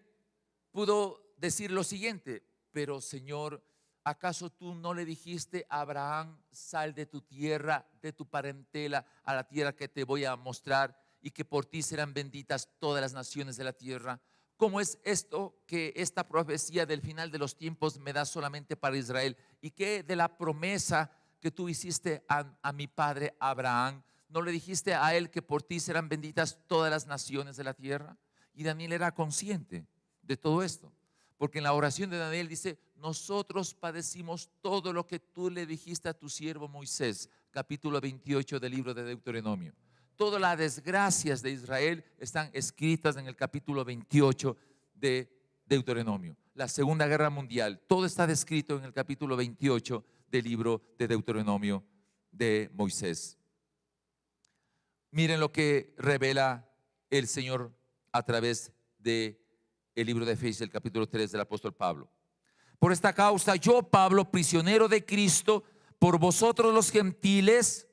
pudo decir lo siguiente: pero Señor, ¿acaso tú no le dijiste a Abraham, sal de tu tierra, de tu parentela, a la tierra que te voy a mostrar, y que por ti serán benditas todas las naciones de la tierra? ¿Cómo es esto que esta profecía del final de los tiempos me da solamente para Israel? ¿Y qué de la promesa que tú hiciste a mi padre Abraham? ¿No le dijiste a él que por ti serán benditas todas las naciones de la tierra? Y Daniel era consciente de todo esto, porque en la oración de Daniel dice: nosotros padecimos todo lo que tú le dijiste a tu siervo Moisés. Capítulo 28 del libro de Deuteronomio. Todas las desgracias de Israel están escritas en el capítulo 28 de Deuteronomio. La Segunda Guerra Mundial, todo está descrito en el capítulo 28 del libro de Deuteronomio de Moisés. Miren lo que revela el Señor a través de el libro de Efesios, el capítulo 3 del apóstol Pablo. Por esta causa yo, Pablo, prisionero de Cristo, por vosotros los gentiles,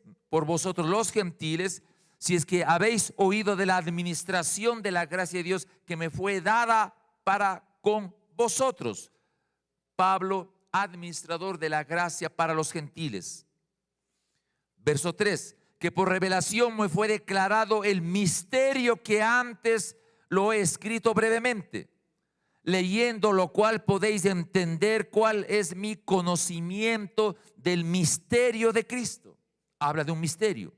si es que habéis oído de la administración de la gracia de Dios que me fue dada para con vosotros. Pablo, administrador de la gracia para los gentiles. Verso 3, que por revelación me fue declarado el misterio que antes lo he escrito brevemente, leyendo lo cual podéis entender cuál es mi conocimiento del misterio de Cristo. Habla de un misterio.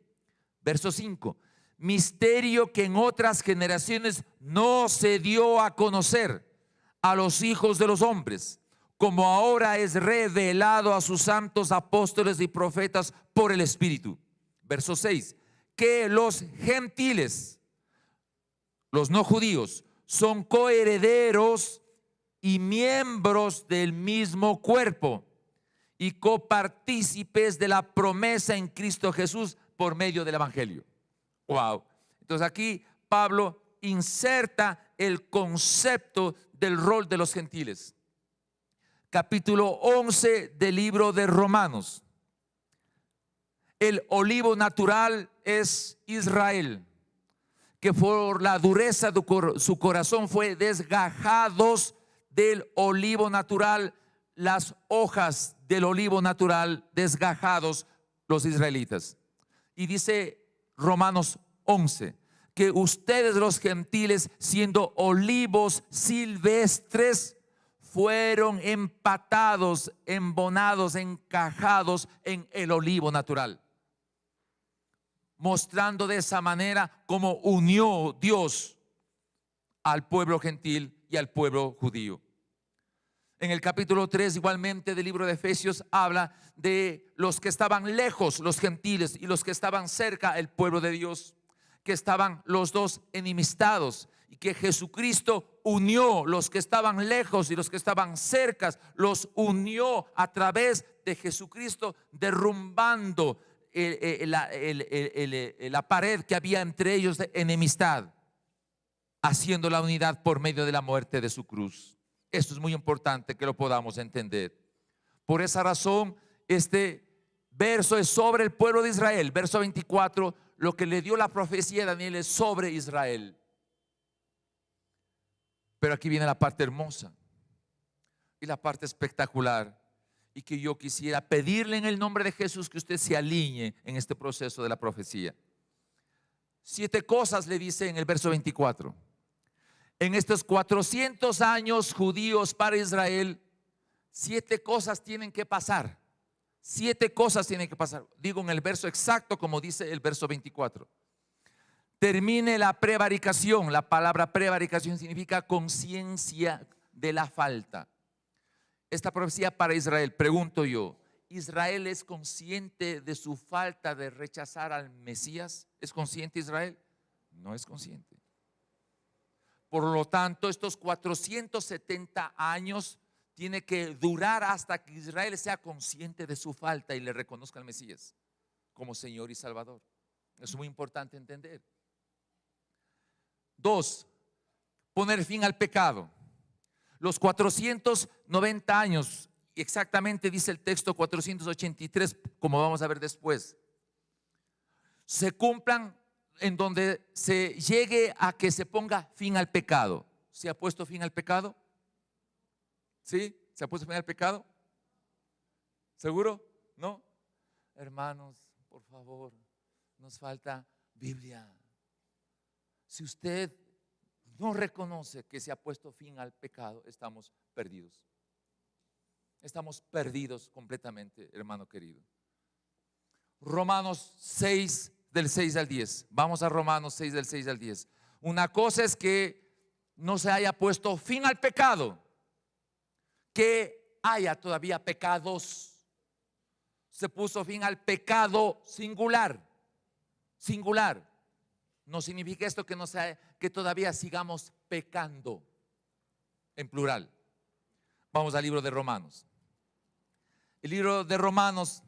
Verso 5, misterio que en otras generaciones no se dio a conocer a los hijos de los hombres, como ahora es revelado a sus santos apóstoles y profetas por el Espíritu. Verso 6, que los gentiles, los no judíos, son coherederos y miembros del mismo cuerpo y copartícipes de la promesa en Cristo Jesús por medio del Evangelio. Wow. Entonces aquí Pablo inserta el concepto del rol de los gentiles. Capítulo 11 del libro de Romanos. El olivo natural es Israel, que por la dureza de su corazón fue desgajados del olivo natural, las hojas del olivo natural desgajados los israelitas. Y dice Romanos 11 que ustedes los gentiles, siendo olivos silvestres, fueron empatados, embonados, encajados en el olivo natural, mostrando de esa manera cómo unió Dios al pueblo gentil y al pueblo judío. En el capítulo 3 igualmente del libro de Efesios habla de los que estaban lejos, los gentiles, y los que estaban cerca, el pueblo de Dios, que estaban los dos enemistados, y que Jesucristo unió los que estaban lejos y los que estaban cerca, los unió a través de Jesucristo, derrumbando la pared que había entre ellos de enemistad, haciendo la unidad por medio de la muerte de su cruz. Esto es muy importante que lo podamos entender. Por esa razón, este verso es sobre el pueblo de Israel. Verso 24, lo que le dio la profecía de Daniel es sobre Israel. Pero aquí viene la parte hermosa y la parte espectacular, y que yo quisiera pedirle en el nombre de Jesús que usted se alinee en este proceso de la profecía. 7 cosas le dice en el verso 24. En estos 400 años judíos para Israel, 7 cosas tienen que pasar. 7 cosas tienen que pasar. Digo en el verso exacto como dice el verso 24. Termine la prevaricación. La palabra prevaricación significa conciencia de la falta. Esta profecía para Israel, pregunto yo, ¿Israel es consciente de su falta de rechazar al Mesías? ¿Es consciente Israel? No es consciente. Por lo tanto, estos 470 años tiene que durar hasta que Israel sea consciente de su falta y le reconozca al Mesías como Señor y Salvador. Es muy importante entender. 2, poner fin al pecado. Los 490 años, exactamente dice el texto 483, como vamos a ver después, se cumplan en donde se llegue a que se ponga fin al pecado. ¿Se ha puesto fin al pecado? ¿Sí? ¿Se ha puesto fin al pecado? ¿Seguro? ¿No? Hermanos, por favor, nos falta Biblia. Si usted no reconoce que se ha puesto fin al pecado, estamos perdidos. Estamos perdidos completamente, hermano querido. Romanos 6, del 6 al 10. Vamos a Romanos 6, del 6 al 10. Una cosa es que no se haya puesto fin al pecado, que haya todavía pecados. Se puso fin al pecado singular. Singular. No significa esto que, no sea, que todavía sigamos pecando en plural. Vamos al libro de Romanos. El libro de Romanos,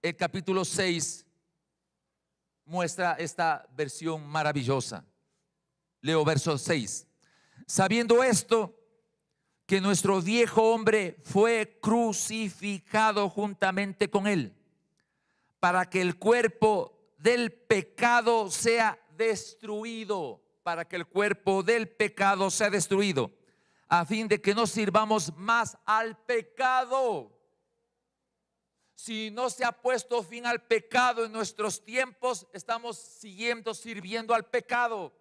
el capítulo 6, muestra esta versión maravillosa. Leo verso 6. Sabiendo esto, que nuestro viejo hombre fue crucificado juntamente con él, para que el cuerpo del pecado sea destruido, para que el cuerpo del pecado sea destruido, a fin de que no sirvamos más al pecado. Si no se ha puesto fin al pecado en nuestros tiempos, estamos sirviendo al pecado.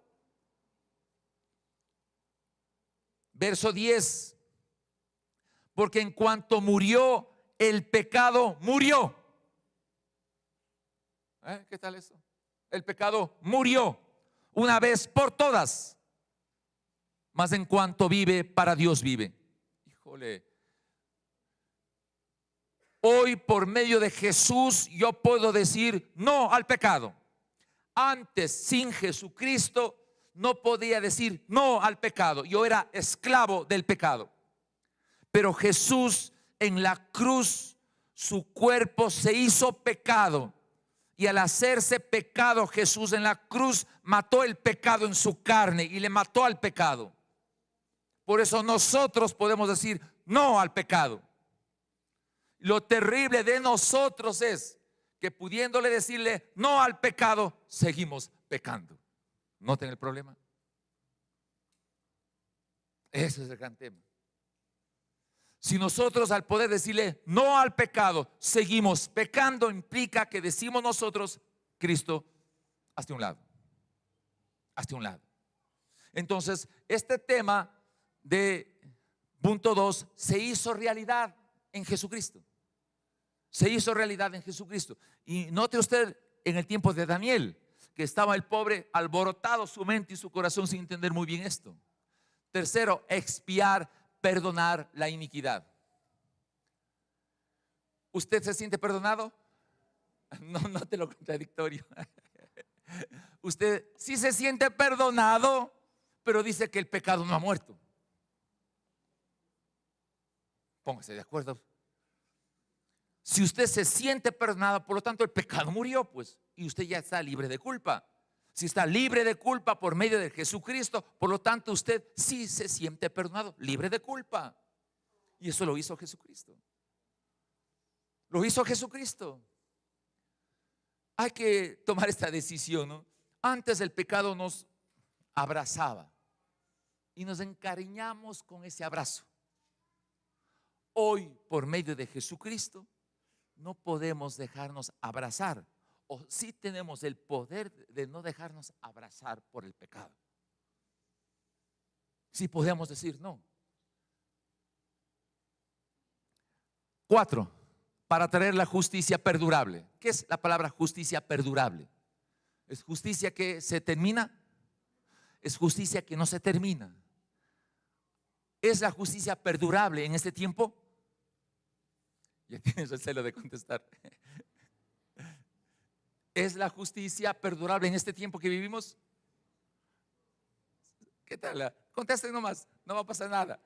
Verso 10. Porque en cuanto murió, el pecado murió. ¿Qué tal eso? El pecado murió una vez por todas, mas en cuanto vive, para Dios vive. Híjole. Hoy por medio de Jesús yo puedo decir no al pecado. Antes, sin Jesucristo, no podía decir no al pecado. Yo era esclavo del pecado. Pero Jesús en la cruz, su cuerpo se hizo pecado. Y al hacerse pecado, Jesús en la cruz mató el pecado en su carne y le mató al pecado. Por eso nosotros podemos decir no al pecado. Lo terrible de nosotros es que pudiéndole decirle no al pecado, seguimos pecando. ¿Noten el problema? Ese es el gran tema. Si nosotros al poder decirle no al pecado seguimos pecando, implica que decimos nosotros, Cristo, hazte un lado. Hazte un lado. Entonces, este tema de punto 2 se hizo realidad en Jesucristo. Se hizo realidad en Jesucristo. Y note usted en el tiempo de Daniel, que estaba el pobre alborotado su mente y su corazón sin entender muy bien esto. Tercero, expiar, perdonar la iniquidad. ¿Usted se siente perdonado? No, note lo contradictorio. Usted sí se siente perdonado, pero dice que el pecado no ha muerto. Póngase de acuerdo. Si usted se siente perdonado, por lo tanto el pecado murió, pues, y usted ya está libre de culpa. Si está libre de culpa por medio de Jesucristo, por lo tanto usted sí se siente perdonado, libre de culpa. Y eso lo hizo Jesucristo. Lo hizo Jesucristo. Hay que tomar esta decisión, ¿no? Antes el pecado nos abrazaba y nos encariñamos con ese abrazo. Hoy, por medio de Jesucristo, no podemos dejarnos abrazar, o sí tenemos el poder de no dejarnos abrazar por el pecado. Sí podemos decir no. 4, para traer la justicia perdurable. ¿Qué es la palabra justicia perdurable? ¿Es justicia que se termina? ¿Es justicia que no se termina? ¿Es la justicia perdurable en este tiempo? Ya tienes el celo de contestar. ¿Es la justicia perdurable en este tiempo que vivimos? ¿Qué tal? Contesten nomás, no va a pasar nada.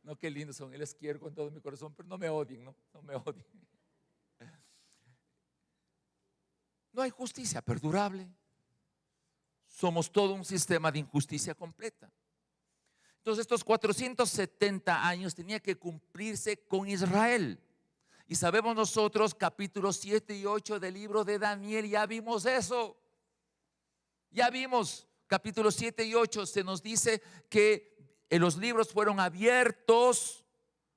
No, qué lindos son, les quiero con todo mi corazón, pero no me odien, no me odien. No hay justicia perdurable. Somos todo un sistema de injusticia completa. Entonces estos 470 años tenía que cumplirse con Israel. Y sabemos nosotros, capítulos 7 y 8 del libro de Daniel, ya vimos eso. Ya vimos, capítulos 7 y 8 se nos dice que los libros fueron abiertos.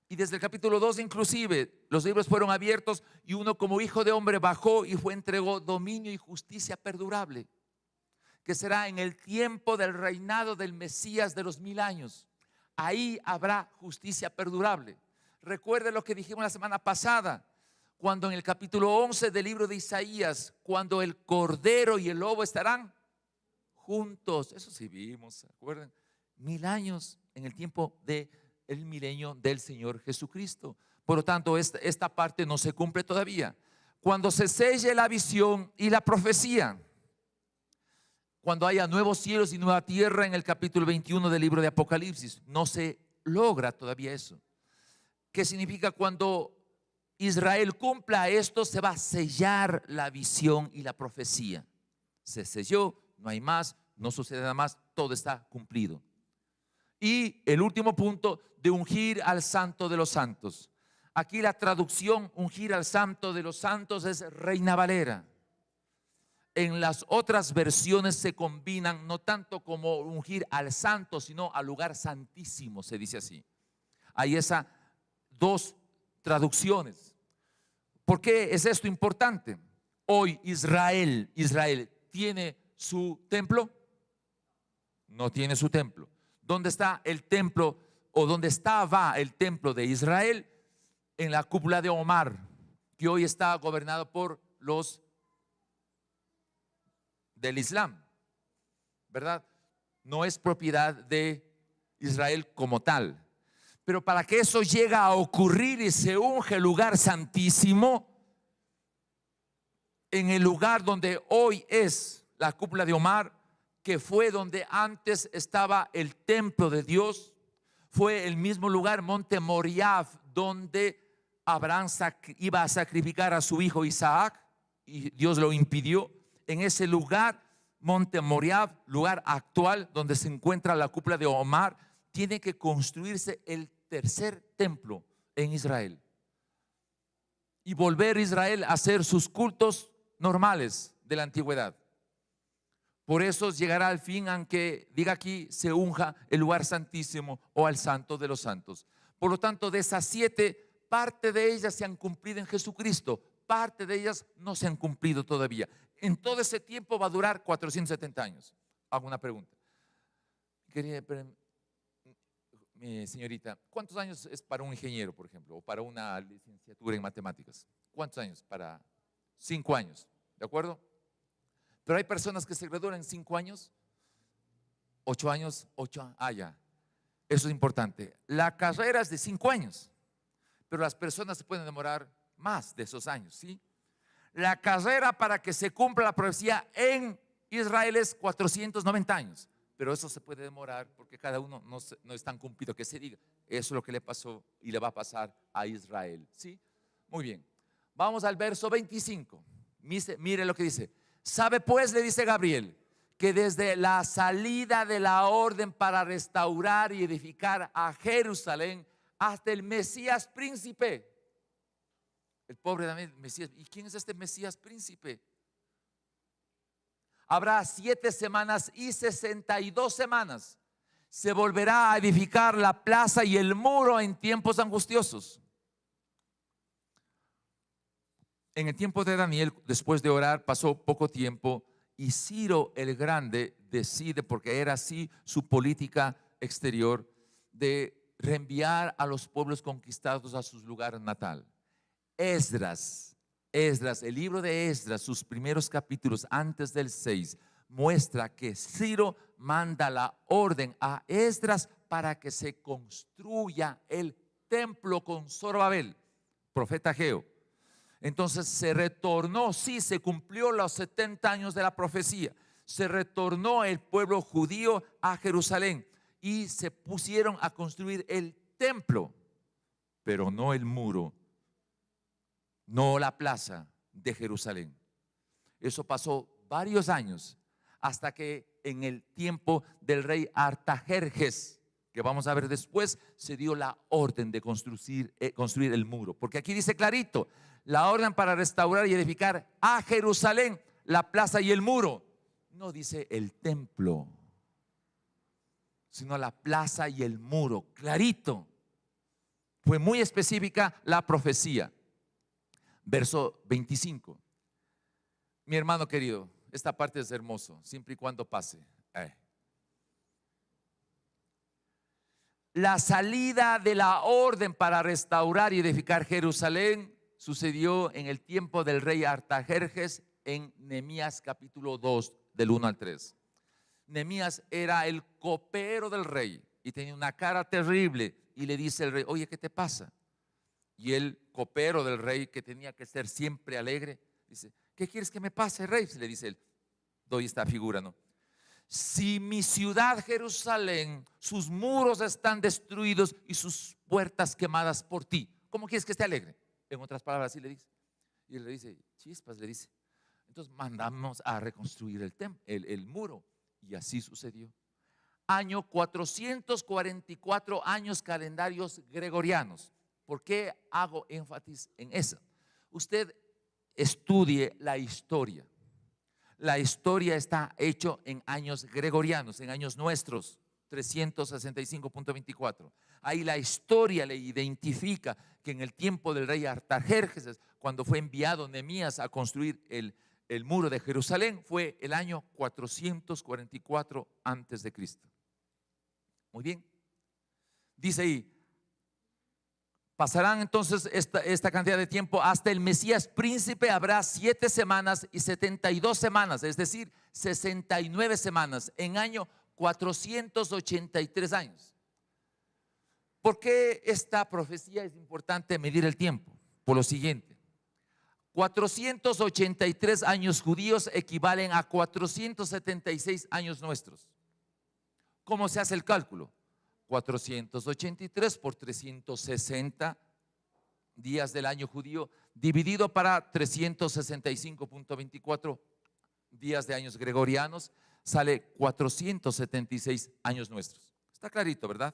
Y desde el capítulo 2 inclusive, los libros fueron abiertos y uno como hijo de hombre bajó y fue entregó dominio y justicia perdurable, que será en el tiempo del reinado del Mesías de los 1000 años. Ahí habrá justicia perdurable. Recuerde lo que dijimos la semana pasada, cuando en el capítulo 11 del libro de Isaías, cuando el cordero y el lobo estarán juntos. Eso sí vimos, ¿se acuerdan? 1000 años en el tiempo del milenio del Señor Jesucristo. Por lo tanto, esta parte no se cumple todavía. Cuando se selle la visión y la profecía, cuando haya nuevos cielos y nueva tierra, en el capítulo 21 del libro de Apocalipsis, no se logra todavía eso. ¿Qué significa? Cuando Israel cumpla esto, se va a sellar la visión y la profecía. Se selló, no hay más, no sucede nada más, todo está cumplido. Y el último punto, de ungir al Santo de los Santos. Aquí la traducción ungir al Santo de los Santos es Reina Valera. En las otras versiones se combinan no tanto como ungir al santo, sino al lugar santísimo, se dice así. Hay esas dos traducciones. ¿Por qué es esto importante? Hoy Israel ¿tiene su templo? No tiene su templo. ¿Dónde está el templo o dónde estaba el templo de Israel? En la cúpula de Omar, que hoy está gobernado por los del Islam, ¿verdad? No es propiedad de Israel como tal. Pero para que eso llegue a ocurrir y se unge el lugar santísimo, en el lugar donde hoy es la cúpula de Omar, que fue donde antes estaba el templo de Dios, fue el mismo lugar, Monte Moriah, donde Abraham iba a sacrificar a su hijo Isaac y Dios lo impidió. En ese lugar, Monte Moriah, lugar actual donde se encuentra la cúpula de Omar, tiene que construirse el tercer templo en Israel y volver a Israel a hacer sus cultos normales de la antigüedad. Por eso llegará al fin, aunque diga aquí, se unja el lugar santísimo o al Santo de los Santos. Por lo tanto, de esas 7, parte de ellas se han cumplido en Jesucristo, parte de ellas no se han cumplido todavía. En todo ese tiempo va a durar 470 años. Hago una pregunta. Señorita, ¿cuántos años es para un ingeniero, por ejemplo, o para una licenciatura en matemáticas? ¿Cuántos años? Para 5 años, ¿de acuerdo? Pero hay personas que se gradúan en 5 años, 8 años, 8, ya. Eso es importante. La carrera es de 5 años, pero las personas se pueden demorar más de esos años, ¿sí? La carrera para que se cumpla la profecía en Israel es 490 años. pero eso se puede demorar porque cada uno no es tan cumplido que se diga. Eso es lo que le pasó y le va a pasar a Israel. ¿Sí? Muy bien. Vamos al verso 25. Mire lo que dice. Sabe pues, le dice Gabriel, que desde la salida de la orden para restaurar y edificar a Jerusalén hasta el Mesías príncipe. El pobre Daniel, Mesías. ¿Y quién es este Mesías príncipe? Habrá 7 semanas y 62 semanas. Se volverá a edificar la plaza y el muro en tiempos angustiosos. En el tiempo de Daniel, después de orar, pasó poco tiempo y Ciro el Grande decide, porque era así su política exterior, de reenviar a los pueblos conquistados a sus lugares natal. Esdras, el libro de Esdras, sus primeros capítulos antes del 6, muestra que Ciro manda la orden a Esdras para que se construya el templo con Zorobabel, profeta Ageo. Entonces se retornó, sí, se cumplió los 70 años de la profecía. Se retornó el pueblo judío a Jerusalén y se pusieron a construir el templo, pero no el muro, no la plaza de Jerusalén. Eso pasó varios años hasta que en el tiempo del rey Artajerjes, que vamos a ver después, se dio la orden de construir el muro. Porque aquí dice clarito, la orden para restaurar y edificar a Jerusalén, la plaza y el muro. No dice el templo, sino la plaza y el muro, clarito. Fue muy específica la profecía. Verso 25. Mi hermano querido, esta parte es hermoso, siempre y cuando pase. La salida de la orden para restaurar y edificar Jerusalén sucedió en el tiempo del rey Artajerjes en Nehemías capítulo 2 del 1 al 3. Nehemías era el copero del rey y tenía una cara terrible y le dice el rey, oye, ¿qué te pasa? Y el copero del rey, que tenía que ser siempre alegre, dice, ¿qué quieres que me pase, rey? Le dice él, doy esta figura, ¿no? Si mi ciudad Jerusalén, sus muros están destruidos y sus puertas quemadas por ti, ¿cómo quieres que esté alegre? En otras palabras, así le dice. Y él le dice, chispas, le dice. Entonces mandamos a reconstruir el muro. Y así sucedió. Año 444 años calendarios gregorianos. ¿Por qué hago énfasis en eso? Usted estudie la historia. La historia está hecha en años gregorianos, en años nuestros, 365.24. Ahí la historia le identifica que en el tiempo del rey Artajerjes, cuando fue enviado Nehemías a construir el muro de Jerusalén, fue el año 444 antes de Cristo. Muy bien. Dice ahí, pasarán entonces esta cantidad de tiempo hasta el Mesías príncipe. Habrá 7 semanas y 72 semanas, es decir, 69 semanas en año 483 años. ¿Por qué esta profecía es importante medir el tiempo? Por lo siguiente, 483 años judíos equivalen a 476 años nuestros. ¿Cómo se hace el cálculo? 483 por 360 días del año judío dividido para 365.24 días de años gregorianos, sale 476 años nuestros. Está clarito, ¿verdad?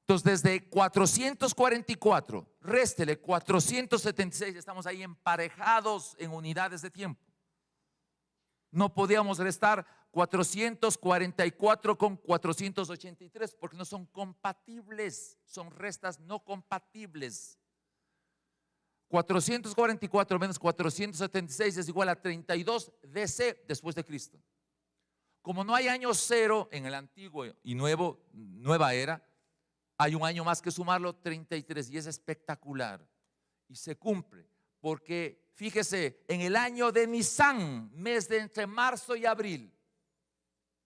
Entonces desde 444 réstele 476, estamos ahí emparejados en unidades de tiempo. No podíamos restar 444 con 483 porque no son compatibles, son restas no compatibles. 444 menos 476 es igual a 32 DC después de Cristo. Como no hay año cero en el antiguo y nueva era, hay un año más que sumarlo, 33, y es espectacular y se cumple porque fíjese, en el año de Nisan, mes de entre marzo y abril,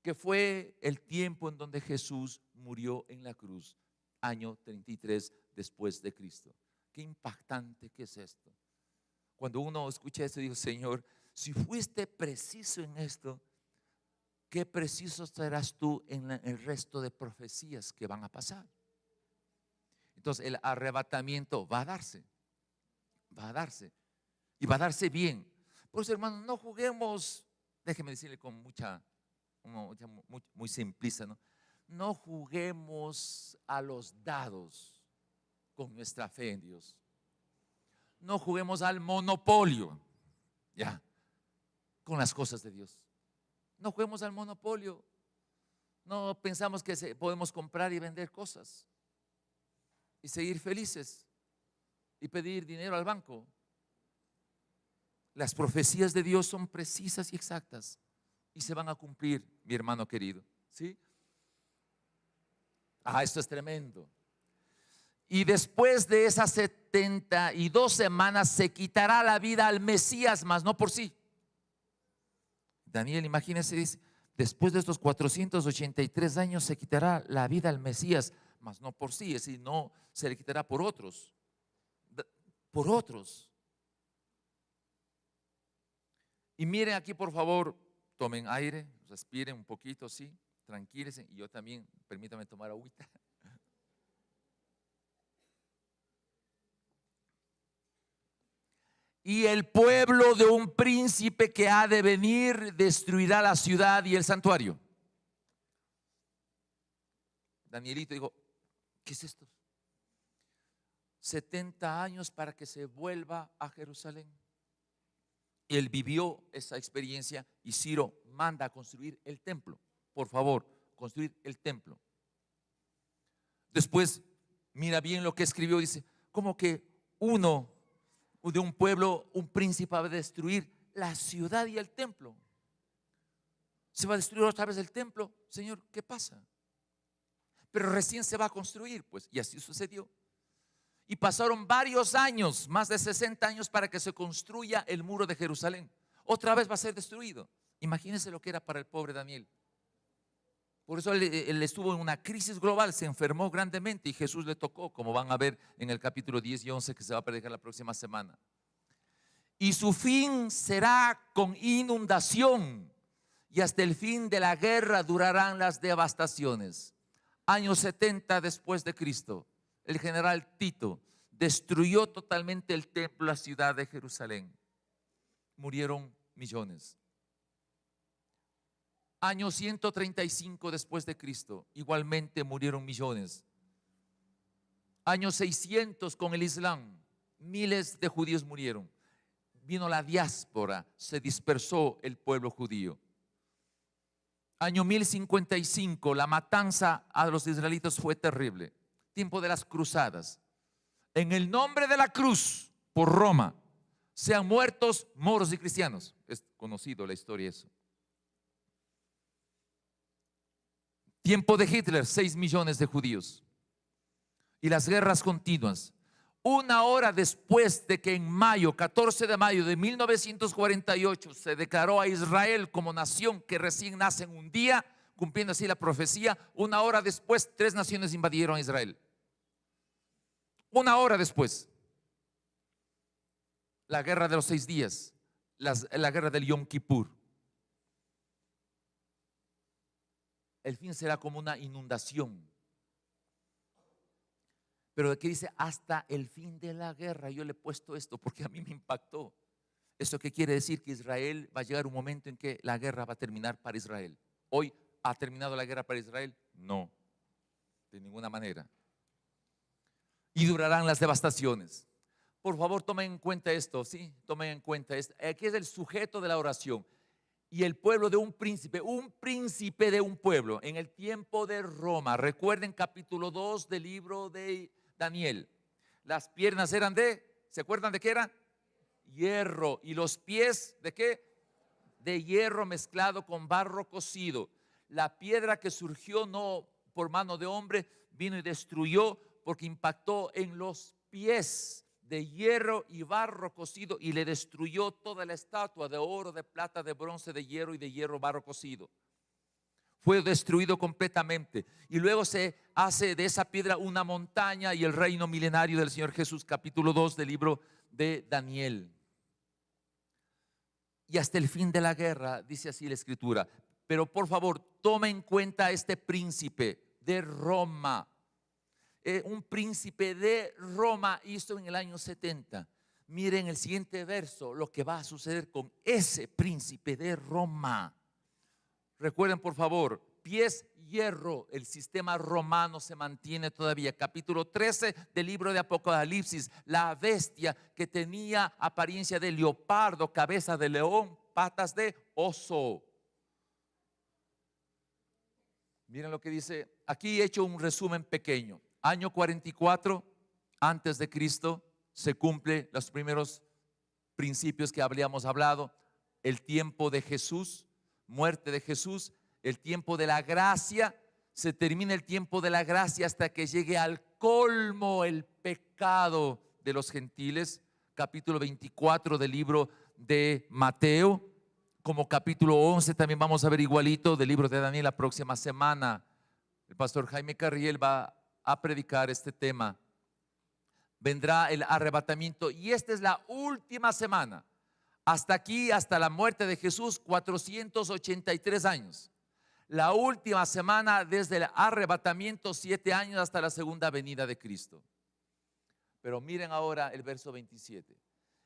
que fue el tiempo en donde Jesús murió en la cruz, año 33 después de Cristo. Qué impactante que es esto. Cuando uno escucha esto, digo, Señor, si fuiste preciso en esto, qué preciso estarás tú en el resto de profecías que van a pasar. Entonces el arrebatamiento va a darse, y va a darse bien. Por eso, hermanos, no juguemos, déjeme decirle con muy simplista, ¿no? No juguemos a los dados con nuestra fe en Dios. No juguemos al monopolio, ya, con las cosas de Dios. No juguemos al monopolio. No pensamos que podemos comprar y vender cosas y seguir felices y pedir dinero al banco. Las profecías de Dios son precisas y exactas y se van a cumplir, mi hermano querido, ¿sí? Esto es tremendo. Y después de esas 72 semanas se quitará la vida al Mesías, mas no por sí. Daniel, imagínense, dice, después de estos 483 años se quitará la vida al Mesías, mas no por sí, es decir, no se le quitará por otros. Por otros. Y miren aquí, por favor, tomen aire, respiren un poquito, sí, tranquílense. Y yo también, permítame tomar agüita. Y el pueblo de un príncipe que ha de venir destruirá la ciudad y el santuario. Danielito dijo, ¿qué es esto? 70 años para que se vuelva a Jerusalén. Él vivió esa experiencia y Ciro manda a construir el templo. Por favor, construir el templo. Después, mira bien lo que escribió, dice, como que uno de un pueblo, un príncipe va a destruir la ciudad y el templo. Se va a destruir otra vez el templo. Señor, ¿qué pasa? Pero recién se va a construir, pues, y así sucedió. Y pasaron varios años, más de 60 años, para que se construya el muro de Jerusalén. Otra vez va a ser destruido. Imagínense lo que era para el pobre Daniel. Por eso él estuvo en una crisis global, se enfermó grandemente y Jesús le tocó, como van a ver en el capítulo 10 y 11 que se va a predicar la próxima semana. Y su fin será con inundación, y hasta el fin de la guerra durarán las devastaciones. Año 70 después de Cristo, el general Tito destruyó totalmente el templo, la ciudad de Jerusalén. Murieron millones. Año 135 después de Cristo, igualmente murieron millones. Año 600 con el Islam, miles de judíos murieron. Vino la diáspora, se dispersó el pueblo judío. Año 1055, la matanza a los israelitas fue terrible. Tiempo de las cruzadas. En el nombre de la cruz, por Roma, sean muertos moros y cristianos. Es conocido la historia eso. Tiempo de Hitler, 6 millones de judíos. Y las guerras continuas. Una hora después de que en mayo, 14 de mayo de 1948, se declaró a Israel como nación que recién nace en un día, cumpliendo así la profecía, una hora después 3 naciones invadieron a Israel. Una hora después. La guerra de los 6 días, la guerra del Yom Kippur. El fin será como una inundación. Pero aquí dice hasta el fin de la guerra. Yo le he puesto esto porque a mí me impactó. ¿Eso qué quiere decir? Que Israel va a llegar un momento en que la guerra va a terminar para Israel. ¿Hoy ha terminado la guerra para Israel? No, de ninguna manera. Y durarán las devastaciones. Por favor, tomen en cuenta esto, ¿sí? Tomen en cuenta esto. Aquí es el sujeto de la oración. Y el pueblo de un príncipe de un pueblo en el tiempo de Roma. Recuerden capítulo 2 del libro de Daniel. Las piernas eran ¿se acuerdan de qué eran? Hierro. Y los pies ¿de qué? De hierro mezclado con barro cocido. La piedra que surgió no por mano de hombre vino y destruyó porque impactó en los pies de hierro y barro cocido y le destruyó toda la estatua de oro, de plata, de bronce, de hierro, barro cocido. Fue destruido completamente. Y luego se hace de esa piedra una montaña y el reino milenario del Señor Jesús, capítulo 2 del libro de Daniel. Y hasta el fin de la guerra, dice así la escritura. Pero por favor, tome en cuenta este príncipe de Roma. Un príncipe de Roma hizo en el año 70. Miren el siguiente verso, lo que va a suceder con ese príncipe de Roma. Recuerden por favor, pies hierro, el sistema romano se mantiene todavía. Capítulo 13 del libro de Apocalipsis, la bestia que tenía apariencia de leopardo, cabeza de león, patas de oso. Miren lo que dice, aquí he hecho un resumen pequeño. Año 44 antes de Cristo se cumple los primeros principios que habíamos hablado. El tiempo de Jesús, muerte de Jesús, el tiempo de la gracia. Se termina el tiempo de la gracia hasta que llegue al colmo el pecado de los gentiles. Capítulo 24 del libro de Mateo. Como capítulo 11 también vamos a ver igualito del libro de Daniel la próxima semana. El pastor Jaime Carriel va a predicar este tema. Vendrá el arrebatamiento y esta es la última semana. Hasta aquí, hasta la muerte de Jesús, 483 años. La última semana desde el arrebatamiento, 7 años hasta la segunda venida de Cristo. Pero miren ahora el verso 27.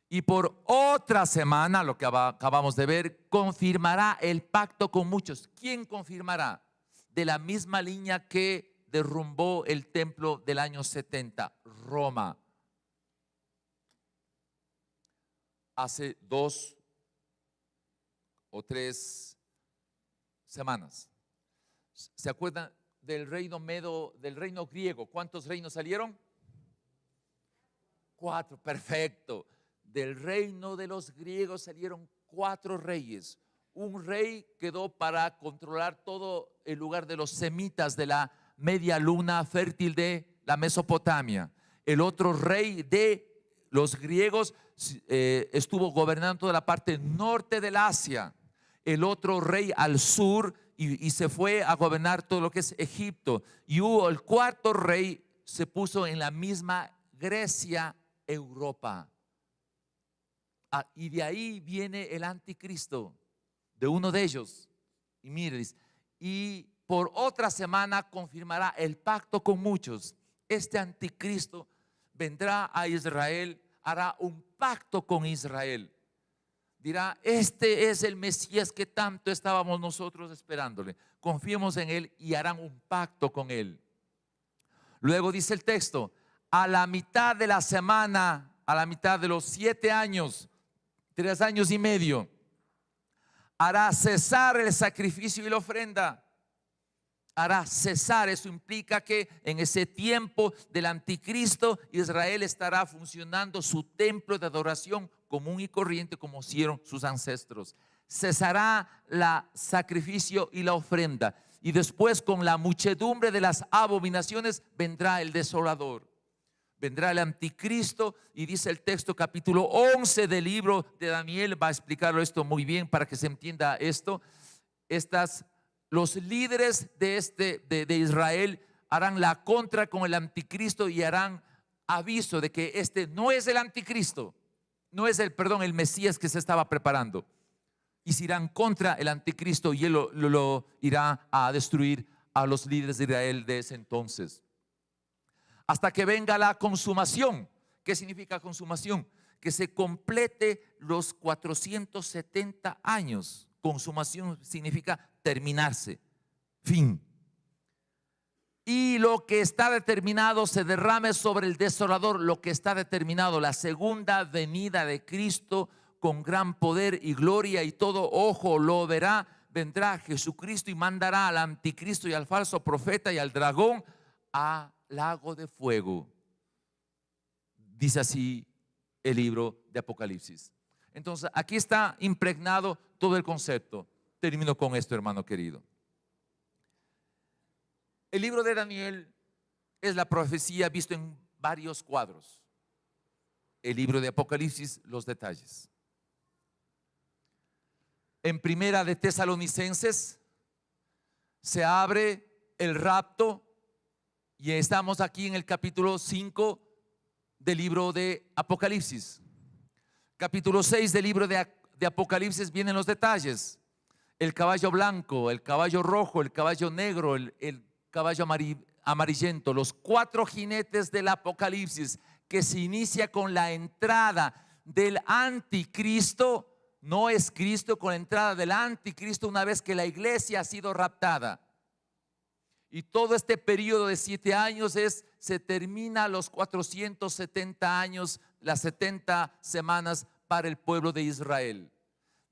Y por otra semana, lo que acabamos de ver, confirmará el pacto con muchos. ¿Quién confirmará? De la misma línea que derrumbó el templo del año 70, Roma. Hace 2 o 3 semanas. ¿Se acuerdan del reino medo, del reino griego? ¿Cuántos reinos salieron? 4, perfecto. Del reino de los griegos salieron 4 reyes. Un rey quedó para controlar todo el lugar de los semitas de la media luna fértil de la Mesopotamia. El otro rey de los griegos estuvo gobernando toda la parte norte del Asia. El otro rey al sur y se fue a gobernar todo lo que es Egipto. Y hubo el cuarto rey, se puso en la misma Grecia, Europa. Y de ahí viene el anticristo, de uno de ellos. Y miren, y por otra semana confirmará el pacto con muchos. Este anticristo vendrá a Israel, hará un pacto con Israel. Dirá, este es el Mesías que tanto estábamos nosotros esperándole. Confiemos en él y harán un pacto con él. Luego dice el texto, a la mitad de la semana, a la mitad de los 7 años, 3 años y medio, hará cesar el sacrificio y la ofrenda. Hará cesar, eso implica que en ese tiempo del anticristo Israel estará funcionando su templo de adoración común y corriente como hicieron sus ancestros. Cesará el sacrificio y la ofrenda y después con la muchedumbre de las abominaciones vendrá el desolador. Vendrá el anticristo y dice el texto capítulo 11 del libro de Daniel, va a explicarlo esto muy bien para que se entienda esto. Los líderes de Israel harán la contra con el anticristo y harán aviso de que este no es el anticristo, no es el Mesías que se estaba preparando. Y se irán contra el anticristo y él lo irá a destruir a los líderes de Israel de ese entonces. Hasta que venga la consumación. ¿Qué significa consumación? Que se complete los 470 años. Consumación significa terminarse, fin. Y lo que está determinado se derrame sobre el desolador. Lo que está determinado, la segunda venida de Cristo con gran poder y gloria, y todo ojo lo verá. Vendrá Jesucristo y mandará al anticristo y al falso profeta y al dragón a lago de fuego. Dice así el libro de Apocalipsis. Entonces aquí está impregnado todo el concepto. Termino con esto, hermano querido. El libro de Daniel es la profecía visto en varios cuadros. El libro de Apocalipsis, los detalles. En primera de Tesalonicenses se abre el rapto y estamos aquí en el capítulo 5 del libro de Apocalipsis. Capítulo 6 del libro de Apocalipsis vienen los detalles. el caballo blanco, el caballo rojo, el caballo negro, el caballo amarillento, los 4 jinetes del Apocalipsis, que se inicia con la entrada del anticristo. No es Cristo, con la entrada del anticristo una vez que la iglesia ha sido raptada. Y todo este periodo de 7 años se termina a los 470 años, las 70 semanas para el pueblo de Israel.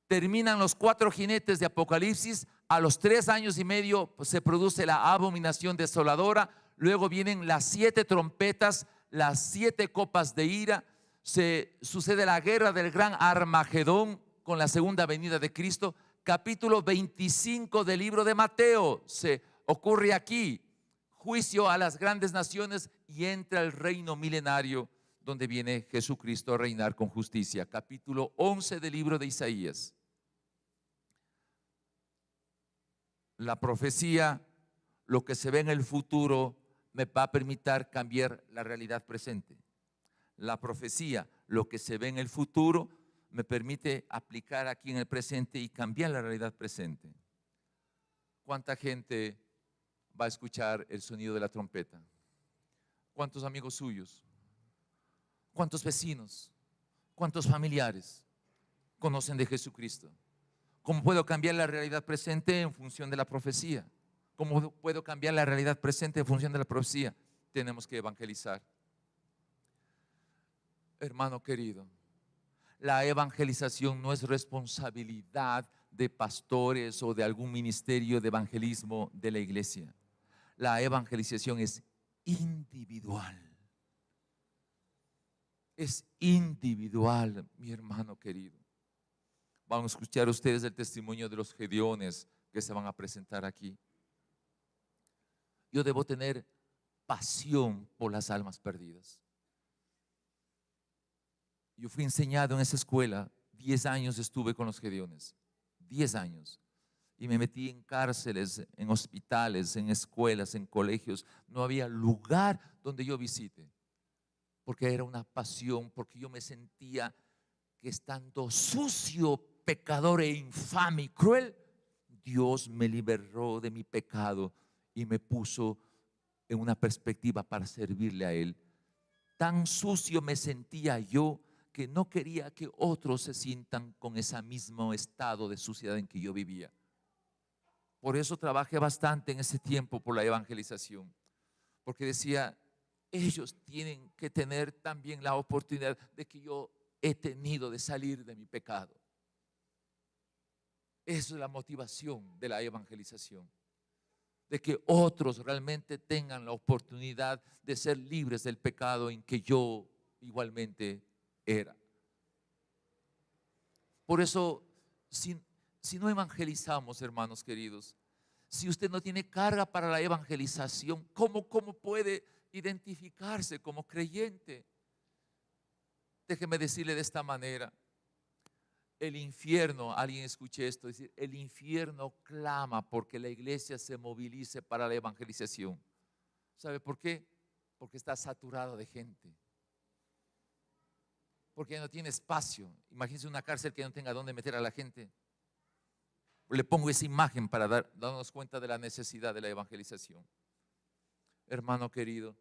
Terminan los 4 jinetes de Apocalipsis. A los 3 años y medio pues, se produce la abominación desoladora. Luego vienen las 7 trompetas, las 7 copas de ira. Se sucede la guerra del gran Armagedón con la segunda venida de Cristo. Capítulo 25 del libro de Mateo se ocurre aquí. Juicio a las grandes naciones y entra el reino milenario donde viene Jesucristo a reinar con justicia. Capítulo 11 del libro de Isaías. La profecía, lo que se ve en el futuro, me va a permitir cambiar la realidad presente. La profecía, lo que se ve en el futuro, me permite aplicar aquí en el presente y cambiar la realidad presente. ¿Cuánta gente va a escuchar el sonido de la trompeta? ¿Cuántos amigos suyos? ¿Cuántos vecinos? ¿Cuántos familiares conocen de Jesucristo? ¿Cómo puedo cambiar la realidad presente en función de la profecía? ¿Cómo puedo cambiar la realidad presente en función de la profecía? Tenemos que evangelizar. Hermano querido, la evangelización no es responsabilidad de pastores o de algún ministerio de evangelismo de la iglesia. La evangelización es individual. Es individual, mi hermano querido. Van a escuchar ustedes el testimonio de los gedeones que se van a presentar aquí. Yo debo tener pasión por las almas perdidas. Yo fui enseñado en esa escuela, 10 años estuve con los gedeones, 10 años. Y me metí en cárceles, en hospitales, en escuelas, en colegios. No había lugar donde yo visite, porque era una pasión, porque yo me sentía que estando sucio, pecador e infame y cruel, Dios me liberó de mi pecado y me puso en una perspectiva para servirle a Él. Tan sucio me sentía yo que no quería que otros se sientan con ese mismo estado de suciedad en que yo vivía. Por eso trabajé bastante en ese tiempo por la evangelización, porque decía, ellos tienen que tener también la oportunidad de que yo he tenido de salir de mi pecado. Esa es la motivación de la evangelización, de que otros realmente tengan la oportunidad de ser libres del pecado en que yo igualmente era. Por eso, si no evangelizamos, hermanos queridos, si usted no tiene carga para la evangelización, ¿cómo puede identificarse como creyente? Déjeme decirle de esta manera: el infierno, alguien escuche esto, decir, el infierno clama porque la iglesia se movilice para la evangelización. ¿Sabe por qué? Porque está saturado de gente, porque no tiene espacio. Imagínense una cárcel que no tenga dónde meter a la gente. Le pongo esa imagen para darnos cuenta de la necesidad de la evangelización. Hermano querido,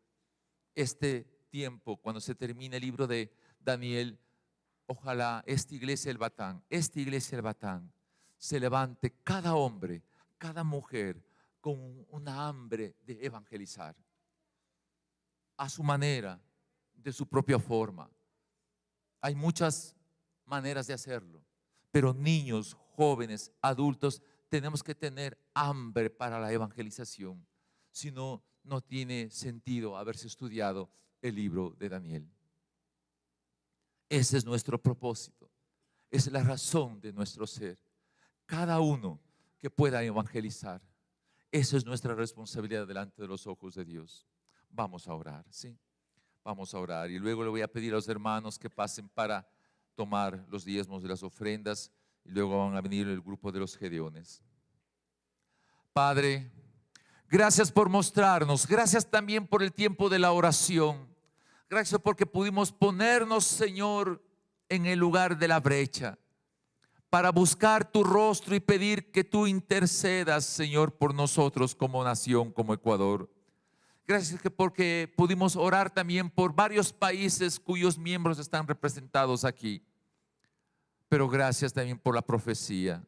este tiempo, cuando se termine el libro de Daniel, ojalá esta iglesia del Batán se levante cada hombre, cada mujer con una hambre de evangelizar a su manera, de su propia forma. Hay muchas maneras de hacerlo, pero niños, jóvenes, adultos, tenemos que tener hambre para la evangelización. Si no, no tiene sentido haberse estudiado el libro de Daniel. Ese es nuestro propósito, es la razón de nuestro ser. Cada uno que pueda evangelizar, esa es nuestra responsabilidad delante de los ojos de Dios. Vamos a orar, ¿sí? Vamos a orar y luego le voy a pedir a los hermanos que pasen para tomar los diezmos de las ofrendas y luego van a venir el grupo de los gedeones. Padre, gracias por mostrarnos, gracias también por el tiempo de la oración. Gracias porque pudimos ponernos, Señor, en el lugar de la brecha. para buscar tu rostro y pedir que tú intercedas, Señor, por nosotros como nación, como Ecuador. Gracias porque pudimos orar también por varios países cuyos miembros están representados aquí. Pero gracias también por la profecía.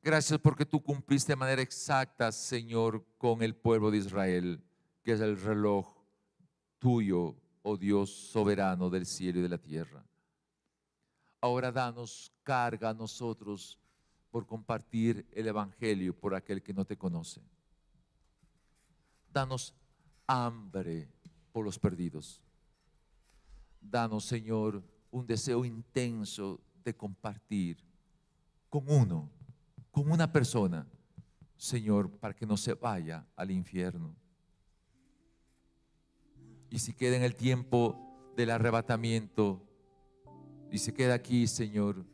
Gracias porque tú cumpliste de manera exacta, Señor, con el pueblo de Israel, que es el reloj tuyo, oh Dios soberano del cielo y de la tierra. Ahora danos carga a nosotros por compartir el evangelio por aquel que no te conoce. Danos hambre por los perdidos. Danos, Señor, un deseo intenso de compartir con uno, con una persona, Señor, para que no se vaya al infierno. Y si queda en el tiempo del arrebatamiento y se queda aquí, Señor,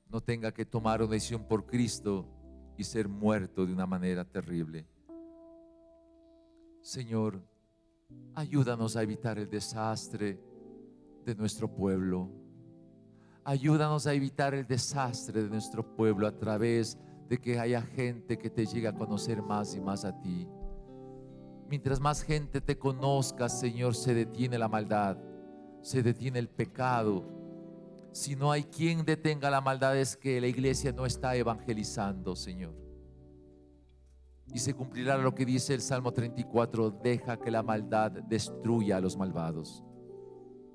no tenga que tomar una decisión por Cristo y ser muerto de una manera terrible. Señor, ayúdanos a evitar el desastre de nuestro pueblo. Ayúdanos a evitar el desastre de nuestro pueblo a través de que haya gente que te llegue a conocer más y más a ti. Mientras más gente te conozca, Señor, se detiene la maldad, se detiene el pecado. Si no hay quien detenga la maldad, es que la iglesia no está evangelizando, Señor. Y se cumplirá lo que dice el Salmo 34: deja que la maldad destruya a los malvados.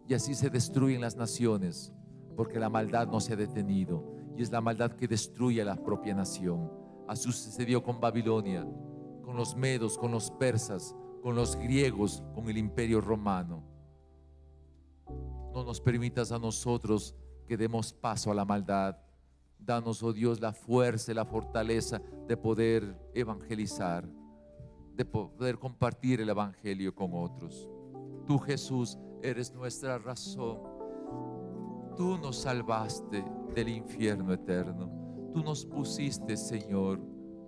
Y así se destruyen las naciones, porque la maldad no se ha detenido, y es la maldad que destruye a la propia nación. Así sucedió con Babilonia, con los medos, con los persas, con los griegos, con el imperio romano. No nos permitas a nosotros que demos paso a la maldad. Danos, oh Dios, la fuerza y la fortaleza de poder evangelizar, de poder compartir el evangelio con otros. Tú, Jesús, eres nuestra razón. Tú nos salvaste del infierno eterno. Tú nos pusiste, Señor,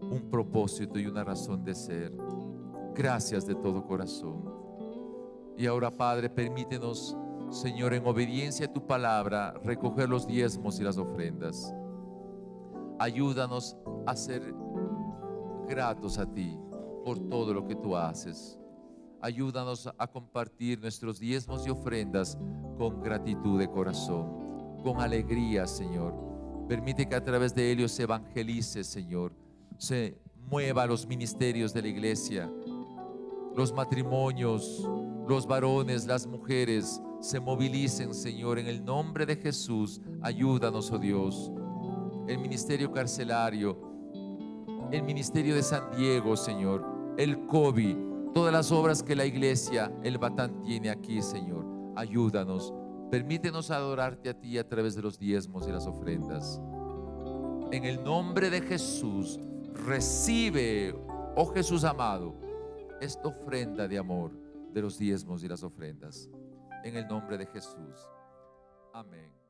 un propósito y una razón de ser. Gracias de todo corazón. Y ahora, Padre, permítenos, Señor, en obediencia a tu palabra, recoger los diezmos y las ofrendas. Ayúdanos a ser gratos a ti por todo lo que tú haces. Ayúdanos a compartir nuestros diezmos y ofrendas con gratitud de corazón, con alegría, Señor. Permite que a través de ellos se evangelice, Señor. Se mueva los ministerios de la iglesia, los matrimonios, los varones, las mujeres se movilicen, Señor, en el nombre de Jesús. Ayúdanos, oh Dios. El ministerio carcelario, el ministerio de San Diego, Señor, el COVID, todas las obras que la iglesia, el Batán, tiene aquí, Señor. Ayúdanos, permítenos adorarte a ti a través de los diezmos y las ofrendas. En el nombre de Jesús, recibe, oh Jesús amado, esta ofrenda de amor de los diezmos y las ofrendas. En el nombre de Jesús. Amén.